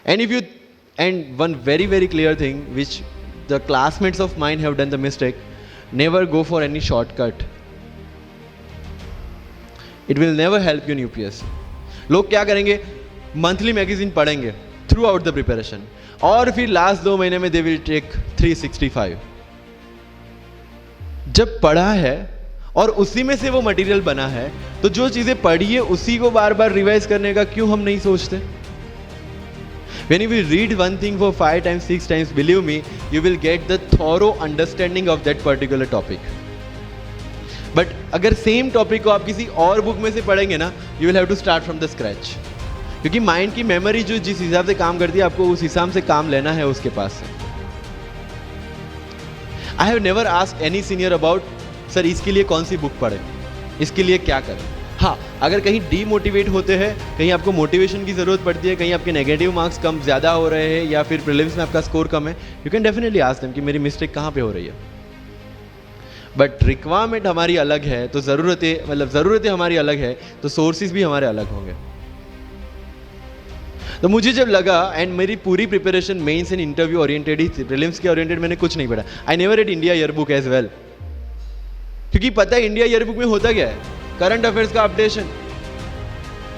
And one very very clear thing which the classmates of mine have done the mistake, never go for any shortcut. It will never help you in UPSC. लोग क्या करेंगे, monthly magazine पढ़ेंगे through out the preparation, और फिर last 2 महीने में they will take 365. जब पढ़ा है और उसी में से वो मटेरियल बना है, तो जो चीजें पढ़ी है उसी को बार बार रिवाइज करने का क्यों हम नहीं सोचते? When you will read one thing for 5 times, 6 times, believe me, you will get the thorough understanding of that particular topic. But अगर सेम टॉपिक को आप किसी और बुक में से पढ़ेंगे ना, you will have to start from the scratch. क्योंकि माइंड की मेमोरी जो जिस हिसाब से काम करती है, आपको उस हिसाब से काम लेना है उसके पास से. I have never asked any senior about sir इसके लिए कौन सी बुक पढ़े, इसके लिए क्या करें. हाँ, अगर कहीं डीमोटिवेट होते हैं, कहीं आपको मोटिवेशन की ज़रूरत पड़ती है, कहीं आपके नेगेटिव मार्क्स कम ज़्यादा हो रहे हैं या फिर प्रीलिम्स में आपका स्कोर कम है, you can definitely ask them कि मेरी मिस्टेक कहाँ पे हो रही है. बट रिक्वायरमेंट हमारी अलग है, तो ज़रूरतें हमारी अलग है, तो सोर्सेज भी हमारे अलग होंगे. तो मुझे जब लगा, एंड मेरी पूरी preparation mains and interview oriented ही थी, प्रीलिम्स के ओरिएंटेड मैंने कुछ नहीं पढ़ा. I never read India year book as well, क्योंकि पता है इंडिया ईयर बुक में होता क्या है, करंट अफेयर्स का updation.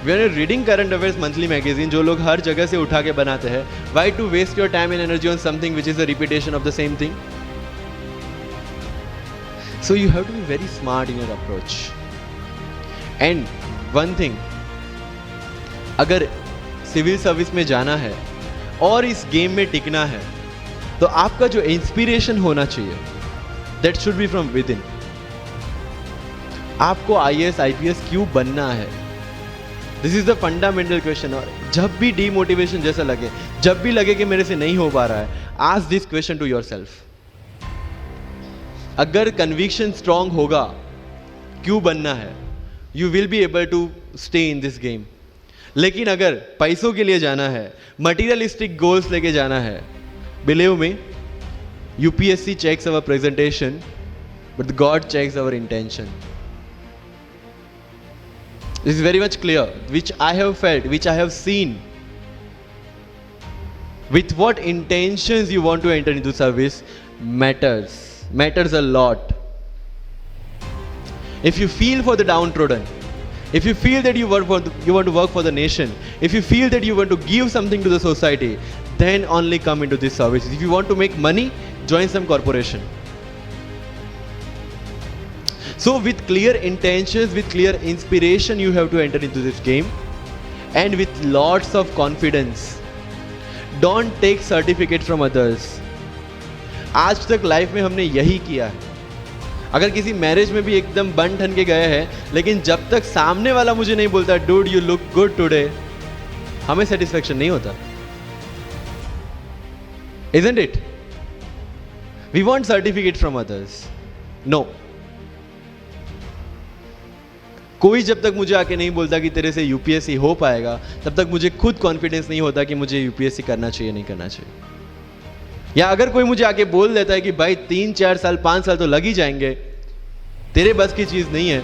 We are reading current affairs monthly magazine, जो लोग हर जगह से उठा के बनाते हैं. Why to waste your time and energy on something which is a repetition of the same thing? So you have to be very smart in your approach. And one thing, अगर सिविल सर्विस में जाना है और इस game में टिकना है, तो आपका जो इंस्पिरेशन होना चाहिए, that should be from with in. आपको IAS IPS क्यों बनना है? This is the fundamental question. और जब भी डीमोटिवेशन जैसा लगे, जब भी लगे कि मेरे से नहीं हो पा रहा है, ask this question to yourself. अगर कन्विक्शन स्ट्रांग होगा क्यों बनना है, you will be able to stay in this game. लेकिन अगर पैसों के लिए जाना है, मटीरियलिस्टिक गोल्स लेके जाना है, believe me, UPSC checks our presentation, but God checks our intention. This is very much clear, which I have felt, which I have seen. With what intentions you want to enter into service matters a lot. If you feel for the downtrodden, if you feel that you want to work for the nation, if you feel that you want to give something to the society, then only come into this service. If you want to make money, join some corporation. So with clear intentions, with clear inspiration, you have to enter into this game, and with lots of confidence. Don't take certificate from others. आज तक life में हमने यही किया है. अगर किसी marriage में भी एकदम बन ठन के गए हैं, लेकिन जब तक सामने वाला मुझे नहीं बोलता dude you look good today, हमें सेटिस्फेक्शन नहीं होता. Isn't it? We want certificate from others. No. कोई जब तक मुझे आके नहीं बोलता कि तेरे से यूपीएससी हो पाएगा, तब तक मुझे खुद कॉन्फिडेंस नहीं होता कि मुझे यूपीएससी करना चाहिए नहीं करना चाहिए. या अगर कोई मुझे आके बोल देता है कि भाई 3-4 साल 5 साल तो लग ही जाएंगे, तेरे बस की चीज नहीं है,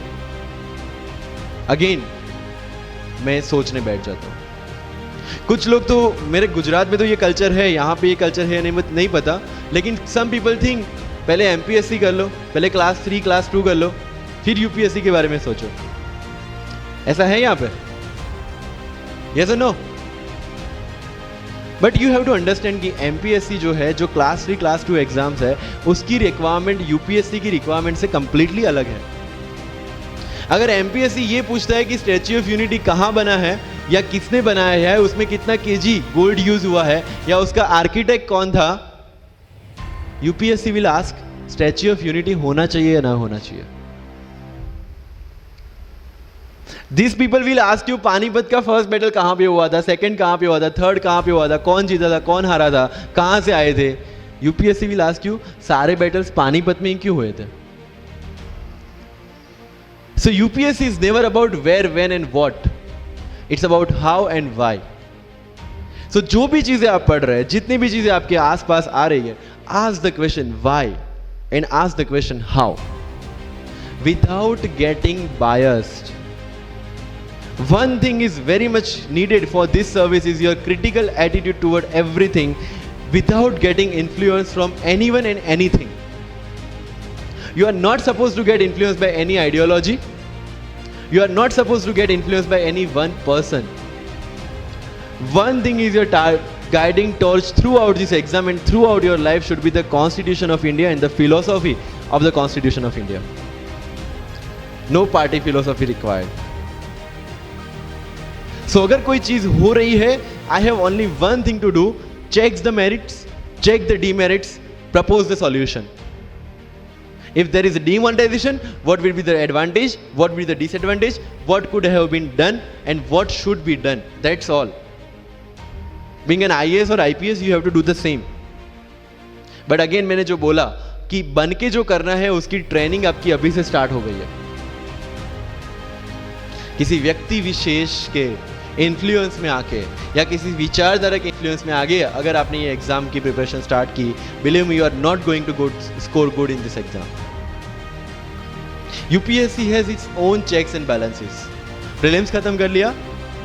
अगेन मैं सोचने बैठ जाता हूँ. कुछ लोग तो, मेरे गुजरात में तो ये कल्चर है, यहाँ पे ये कल्चर है नहीं पता, लेकिन सम पीपल थिंक पहले एमपीएससी कर लो, पहले क्लास 3 क्लास 2 कर लो, फिर यूपीएससी के बारे में सोचो. ऐसा है यहाँ पे? यस और no? But you have to understand कि एमपीएससी जो है, जो क्लास 3 क्लास 2 एग्जाम्स है, उसकी रिक्वायरमेंट यूपीएससी की रिक्वायरमेंट से कंप्लीटली अलग है। अगर एमपीएससी ये पूछता है कि स्टैच्यू ऑफ यूनिटी कहाँ बना है या किसने बनाया है, उसमें कितना केजी गोल्ड यूज हुआ है या उसका आर्किटेक्ट कौन था, UPSC will ask statue of unity होना चाहिए या ना होना चाहिए। This people will ask you Panipat का फर्स्ट बैटल कहां पे हुआ था, सेकंड कहां पे हुआ था, थर्ड कहां पे हुआ था, कौन जीता था, कौन हारा था, कहां से आए थे। यूपीएससी विल आस्क यू सारे बैटल्स पानीपत में ही क्यों हुए थे। So UPSC is never about where, when and what, it's about how and why. सो जो भी चीजें आप पढ़ रहे हैं, जितनी भी चीजें आपके आसपास आ रही है, ask the question why and ask the question how without getting biased. One thing is very much needed for this service is your critical attitude toward everything without getting influence from anyone and anything. You are not supposed to get influenced by any ideology. You are not supposed to get influenced by any one person. One thing is your guiding torch throughout this exam and throughout your life should be the Constitution of India and the philosophy of the Constitution of India. No party philosophy required. So अगर कोई चीज हो रही है, I have only one thing to do: check the merits, check the demerits, propose the solution. If there is a demonetization, what will be the advantage, what will be the disadvantage, what could have been done and what should be done. That's all. Being an IAS or IPS, you have to do the same. But again मैंने जो बोला कि बन के जो करना है उसकी ट्रेनिंग आपकी अभी से स्टार्ट हो गई है। किसी व्यक्ति विशेष के इन्फ्लुएंस में आके या किसी विचारधारा के इन्फ्लुएंस में आगे अगर आपने ये एग्जाम की प्रिपरेशन स्टार्ट की, believe me, you are not going to score good in this exam. UPSC has its own checks and balances. Prelims खत्म कर लिया,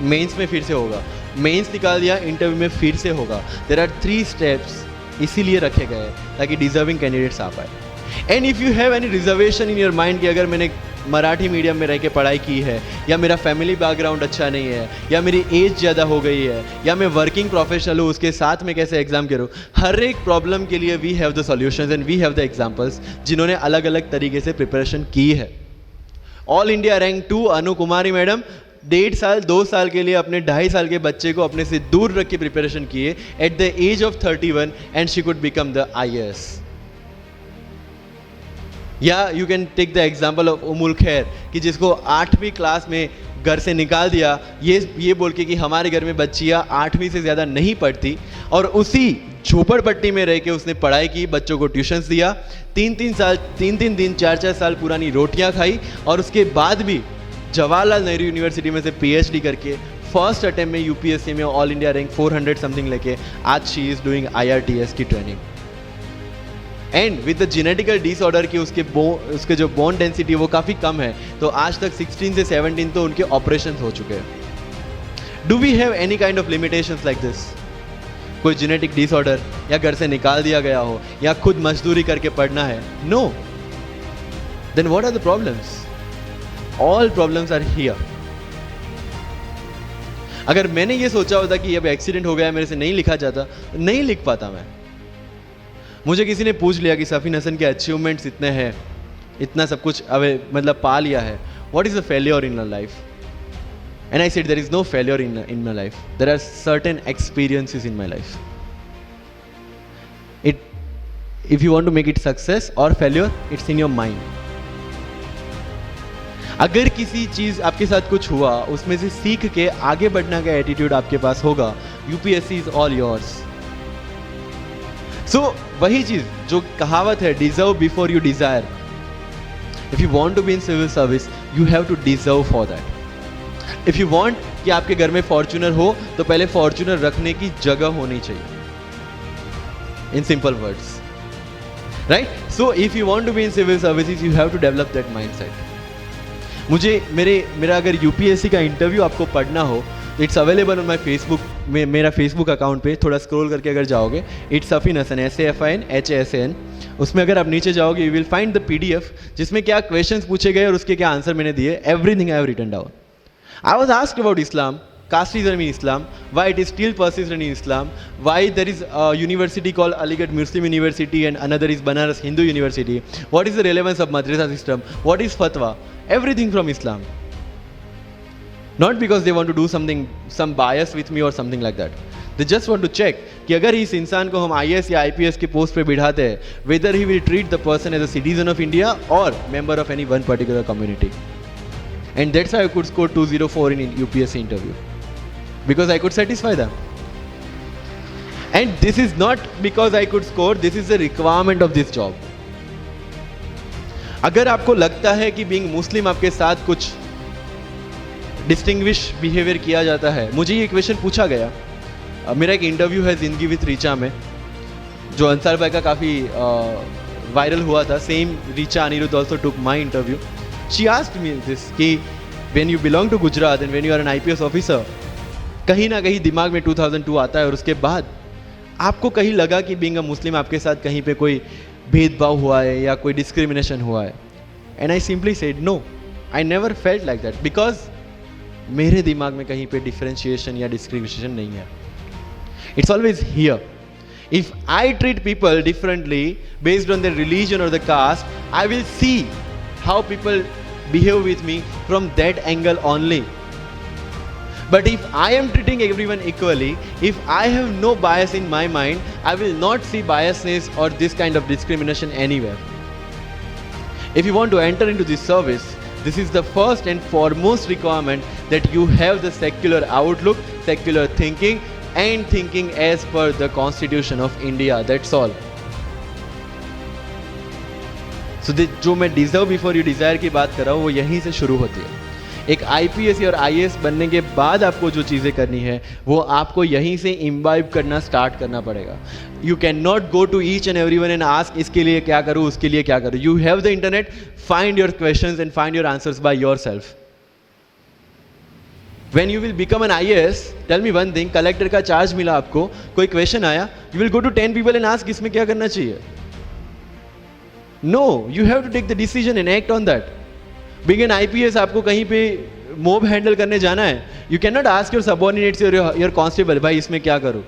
मेंस में फिर से होगा, मेंस निकाल दिया, इंटरव्यू में फिर से होगा। देयर आर 3 स्टेप्स इसीलिए रखे गए ताकि डिजर्विंग कैंडिडेट्स आ पाए। And if you have any reservation in your mind कि अगर मैंने मराठी मीडियम में रह के पढ़ाई की है, या मेरा फैमिली बैकग्राउंड अच्छा नहीं है, या मेरी एज ज़्यादा हो गई है, या मैं वर्किंग प्रोफेशनल हूँ, उसके साथ में कैसे एग्जाम करूँ, हर एक प्रॉब्लम के लिए we have the solutions and we have the examples जिन्होंने अलग अलग तरीके से प्रिपरेशन की है। All India rank 2 Anu Kumari madam 1.5 साल 2 साल के लिए अपने 2.5 साल के बच्चे को अपने से दूर रख के प्रिपरेशन किए at the age of 31 and she could become the IAS। या you can take the example of Ummul Kher कि जिसको 8वीं क्लास में घर से निकाल दिया ये बोल के कि हमारे घर में बच्चियाँ 8वीं से ज़्यादा नहीं पढ़ती, और उसी झोपड़पट्टी में रह के उसने पढ़ाई की, बच्चों को ट्यूशन्स दिया, 3 दिन 4 साल पुरानी रोटियां खाई, और उसके बाद भी जवाहरलाल नेहरू यूनिवर्सिटी में से PhD करके फर्स्ट अटेम्प्ट में यूपीएससी में ऑल इंडिया रैंक 400 समथिंग लेके आज शी इज़ डूइंग IRTS की training. And with the genetical disorder की उसके जो बोन डेंसिटी वो काफ़ी कम है, तो आज तक 16 से 17 तो उनके ऑपरेशन हो चुके हैं। Do we have any kind of limitations like this? कोई जेनेटिक डिसऑर्डर या घर से निकाल दिया गया हो या खुद मजदूरी करके पढ़ना है? No. Then what are the problems? All problems are here. अगर मैंने ये सोचा होता कि अब एक्सीडेंट हो गया, मेरे से नहीं लिखा जाता, नहीं लिख पाता मैं। मुझे किसी ने पूछ लिया कि सफीन हसन के अचीवमेंट्स इतने हैं, इतना सब कुछ मतलब पा लिया है, what is the failure in your life? And I said there is no failure in my life, there are certain experiences in my life. If you want to make it success और failure, it's in your mind. अगर किसी चीज आपके साथ कुछ हुआ, उसमें से सीख के आगे बढ़ने का एटीट्यूड आपके पास होगा, UPSC is all yours. So वही चीज जो कहावत है, deserve before you desire. If you want to be in civil service, you have to deserve for that. If you want कि आपके घर में फॉर्च्यूनर हो, तो पहले फॉर्च्यूनर रखने की जगह होनी चाहिए, in simple words, right? So if you want to be in civil services, you have to develop that mindset. मेरा अगर यूपीएससी का इंटरव्यू आपको पढ़ना हो, it's available on my Facebook में, मेरा फेसबुक अकाउंट पे थोड़ा स्क्रॉल करके अगर जाओगे, it's Safin Hasan, SAFIN HASAN, उसमें अगर आप नीचे जाओगे, you will find the PDF जिसमें क्या क्वेश्चंस पूछे गए और उसके क्या आंसर मैंने दिए। Everything I have written down. I was asked about Islam, casteism in Islam, why it is still persistent in Islam, why there is a university called Aligarh Muslim University and another is Banaras Hindu University, what is the relevance of madrasa system, what is fatwa, everything from Islam. Not because they want to do something, some bias with me or something like that. They just want to check कि अगर इस इंसान को हम IAS या IPS के post पे बिठाते हैं, whether he will treat the person as a citizen of India or member of any one particular community. And that's how I could score 204 in UPSC interview. Because I could satisfy them. And this is not because I could score, this is the requirement of this job. अगर आपको लगता है कि being Muslim आपके साथ कुछ distinguish behaviour किया जाता है, मुझे ये क्वेश्चन पूछा गया. मेरा एक इंटरव्यू है जिंदगी विथ रीचा में, जो अंसार भाई का काफ़ी वायरल हुआ था. Same Richa Anirudh also took my interview. She asked me this कि when you belong to Gujarat and when you are an IPS officer, कहीं ना कहीं दिमाग में 2002 आता है और उसके बाद आपको कहीं लगा कि बीइंग अ मुस्लिम आपके साथ कहीं पे कोई भेदभाव हुआ है या कोई डिस्क्रिमिनेशन हुआ है. And I simply said no, I never felt like that, because मेरे दिमाग में कहीं पे डिफरेंशिएशन या डिस्क्रिमिनेशन नहीं है. It's always here. If I treat people differently based on their religion or the caste, I will see how people behave with me from that angle only. But if I am treating everyone equally, if I have no bias in my mind, I will not see biasness or this kind of discrimination anywhere. If you want to enter into this service, this is the first and foremost requirement, that you have the secular outlook, secular thinking, and thinking as per the Constitution of India. That's all. So जो मैं deserve before you desire की बात कर रहा हूँ, वो यहीं से शुरू होती है. एक IPS और IAS बनने के बाद आपको जो चीज़ें करनी है, वो आपको यहीं से imbibe करना स्टार्ट करना पड़ेगा. You cannot go to each and everyone and ask इसके लिए क्या करूँ, उसके लिए क्या करूँ. You have the internet, find your questions and find your answers by yourself. When you will become an IAS, tell me one thing, collector का charge मिला आपको, कोई क्वेश्चन आया, you will go to 10 people and ask इसमें क्या करना चाहिए. No, you have to take the decision and act on that. Being an IPS, आपको कहीं पे मोब हैंडल करने जाना है, you cannot ask your subordinates or your constable, भाई इसमें क्या करूँ.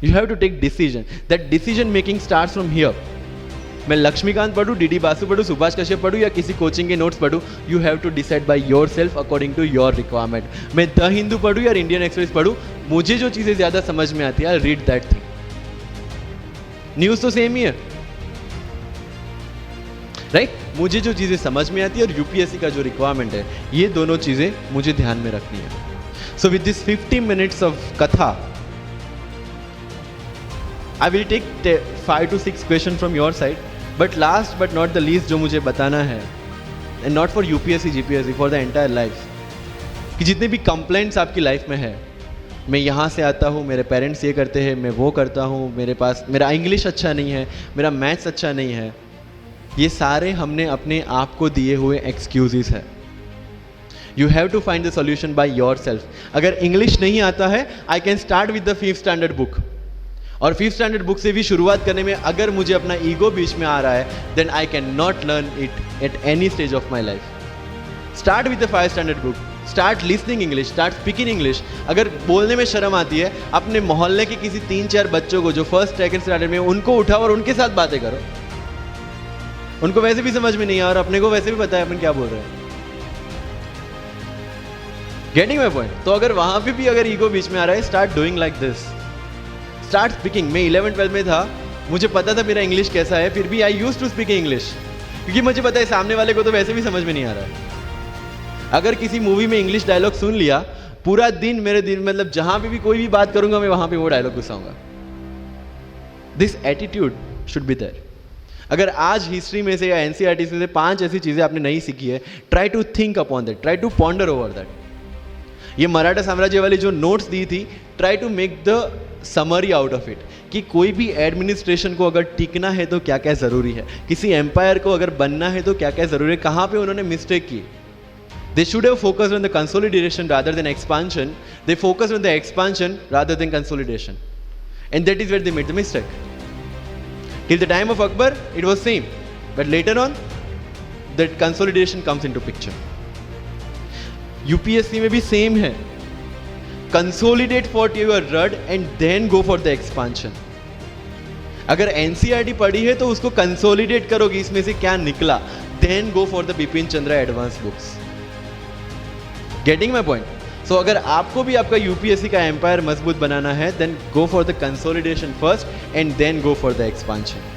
You have to take decision. That decision making starts from here. मैं लक्ष्मीकांत पढ़ूँ, DD बासु पढ़ूँ, सुभाष कश्यप पढ़ूँ या किसी कोचिंग के नोट्स पढ़ूँ, you have to decide by yourself according to your requirement. मैं द हिंदू पढ़ूँ या इंडियन एक्सप्रेस पढ़ूँ, मुझे जो चीज़ें ज़्यादा समझ में आती है, I read that thing. News तो सेम ही है, राइट? मुझे जो चीज़ें समझ में आती है और UPSC का जो रिक्वायरमेंट है, ये दोनों चीज़ें मुझे ध्यान में रखनी है. So with this 50 minutes of कथा, I will take 5 to 6 questions from your side. But last but not the least, जो मुझे बताना है, and not for UPSC, GPSC, for the entire life, कि जितने भी कंप्लेंट्स आपकी लाइफ में है, मैं यहाँ से आता हूँ, मेरे पेरेंट्स ये करते हैं, मैं वो करता हूँ, मेरा इंग्लिश अच्छा नहीं है, मेरा मैथ्स अच्छा नहीं है, ये सारे हमने अपने आप को दिए हुए एक्सक्यूजेस हैं. You have to find the solution by yourself. अगर इंग्लिश नहीं आता है, I can start with the 5th standard book. और 5th स्टैंडर्ड बुक से भी शुरुआत करने में अगर मुझे अपना ईगो बीच में आ रहा है, then I can not learn it at any stage of my life. Start with the 5th standard book, start listening English, start speaking English. अगर बोलने में शर्म आती है, अपने मोहल्ले के किसी 3-4 बच्चों को जो 1st 2nd स्टैंडर्ड में, उनको उठाओ और उनके साथ बातें करो. उनको वैसे भी समझ में नहीं आ और अपने को वैसे भी पता है अपन क्या बोल रहे हैं. Getting my point? तो अगर वहां पे भी अगर ईगो बीच में आ रहा है, start doing like this, start speaking. मैं 11th-12th में था, मुझे पता था मेरा इंग्लिश कैसा है, फिर भी आई यूज टू स्पीक इंग्लिश, क्योंकि मुझे पता है सामने वाले को तो वैसे भी समझ में नहीं आ रहा है. अगर किसी मूवी में इंग्लिश डायलॉग सुन लिया, पूरा दिन मेरे दिन, मतलब जहां पे भी कोई भी बात करूंगा, मैं वहां पे वो डायलॉग घुसाऊंगा. This attitude should be there. अगर आज हिस्ट्री में से या NCERT से 5 ऐसी चीजें आपने नहीं सीखी है, try to think upon that, try to ponder over that. ये मराठा साम्राज्य वाली जो नोट्स दी थी, try to make the summary out of it, कि कोई भी एडमिनिस्ट्रेशन को अगर टिकना है तो क्या क्या ज़रूरी है, किसी एम्पायर को अगर बनना है तो क्या क्या ज़रूरी है, कहाँ पे उन्होंने मिस्टेक की. They should have focused on the consolidation rather than expansion. They focused on the expansion rather than consolidation. And that is where they made the mistake. Till the time of Akbar, it was same. But later on, that consolidation comes into picture. UPSC में भी same है. Consolidate for your rod and then go for the expansion. अगर NCERT पढ़ी है तो उसको consolidate करोगे, इसमें से क्या निकला, then go for the Bipin Chandra advance books. Getting my point? So अगर आपको भी आपका यूपीएससी का एम्पायर मजबूत बनाना है, then go for the consolidation first and then go for the expansion.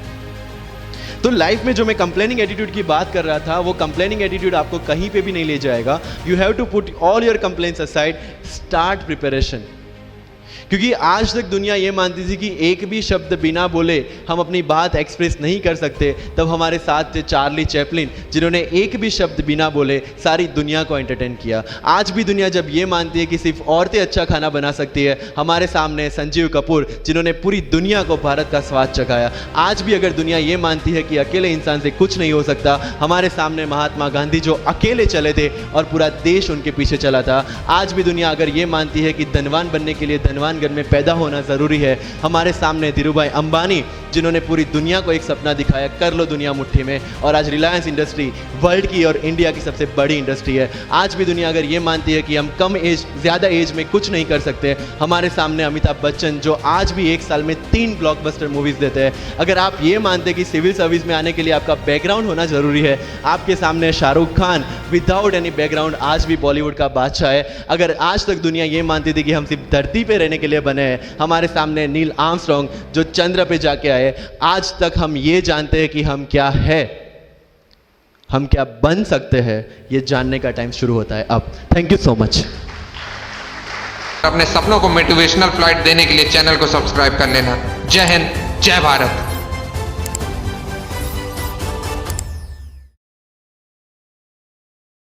तो लाइफ में जो मैं कंप्लेनिंग एटीट्यूड की बात कर रहा था, वो कंप्लेनिंग एटीट्यूड आपको कहीं पे भी नहीं ले जाएगा। You have to put all your complaints aside, start preparation. क्योंकि आज तक दुनिया ये मानती थी कि एक भी शब्द बिना बोले हम अपनी बात एक्सप्रेस नहीं कर सकते। तब हमारे साथ थे चार्ली चैपलिन, जिन्होंने एक भी शब्द बिना बोले सारी दुनिया को एंटरटेन किया। आज भी दुनिया जब ये मानती है कि सिर्फ औरतें अच्छा खाना बना सकती है, हमारे सामने संजीव कपूर, जिन्होंने पूरी दुनिया को भारत का स्वाद चखाया। आज भी अगर दुनिया ये मानती है कि अकेले इंसान से कुछ नहीं हो सकता, हमारे सामने महात्मा गांधी, जो अकेले चले थे और पूरा देश उनके पीछे चला था। आज भी दुनिया अगर ये मानती है कि धनवान बनने के लिए धनवान घर में पैदा होना जरूरी है, हमारे सामने धीरूभाई अंबानी, जिन्होंने पूरी दुनिया को एक सपना दिखाया, कर लो दुनिया मुट्ठी में। और आज रिलायंस इंडस्ट्री वर्ल्ड की और इंडिया की सबसे बड़ी इंडस्ट्री है। आज भी दुनिया अगर ये मानती है कि हम कम एज, ज्यादा एज में कुछ नहीं कर सकते, हमारे सामने अमिताभ बच्चन, जो आज भी एक साल में 3 ब्लॉकबस्टर मूवीज देते हैं। अगर आप ये मानते हैं कि सिविल सर्विस में आने के लिए आपका बैकग्राउंड होना जरूरी है, आपके सामने Shahrukh Khan without any background आज भी बॉलीवुड का बादशाह है। अगर आज तक दुनिया ये मानती थी कि हम सिर्फ धरती पे रहने के लिए बने हैं, हमारे सामने नील आर्मस्ट्रॉन्ग, जो चंद्र पे जाके आए। आज तक हम ये जानते हैं कि हम क्या है, हम क्या बन सकते हैं, ये जानने का टाइम शुरू होता है अब। Thank you so much. अपने सपनों को मोटिवेशनल फ्लाइट देने के लिए चैनल को सब्सक्राइब कर लेना। जय हिंद, जय भारत।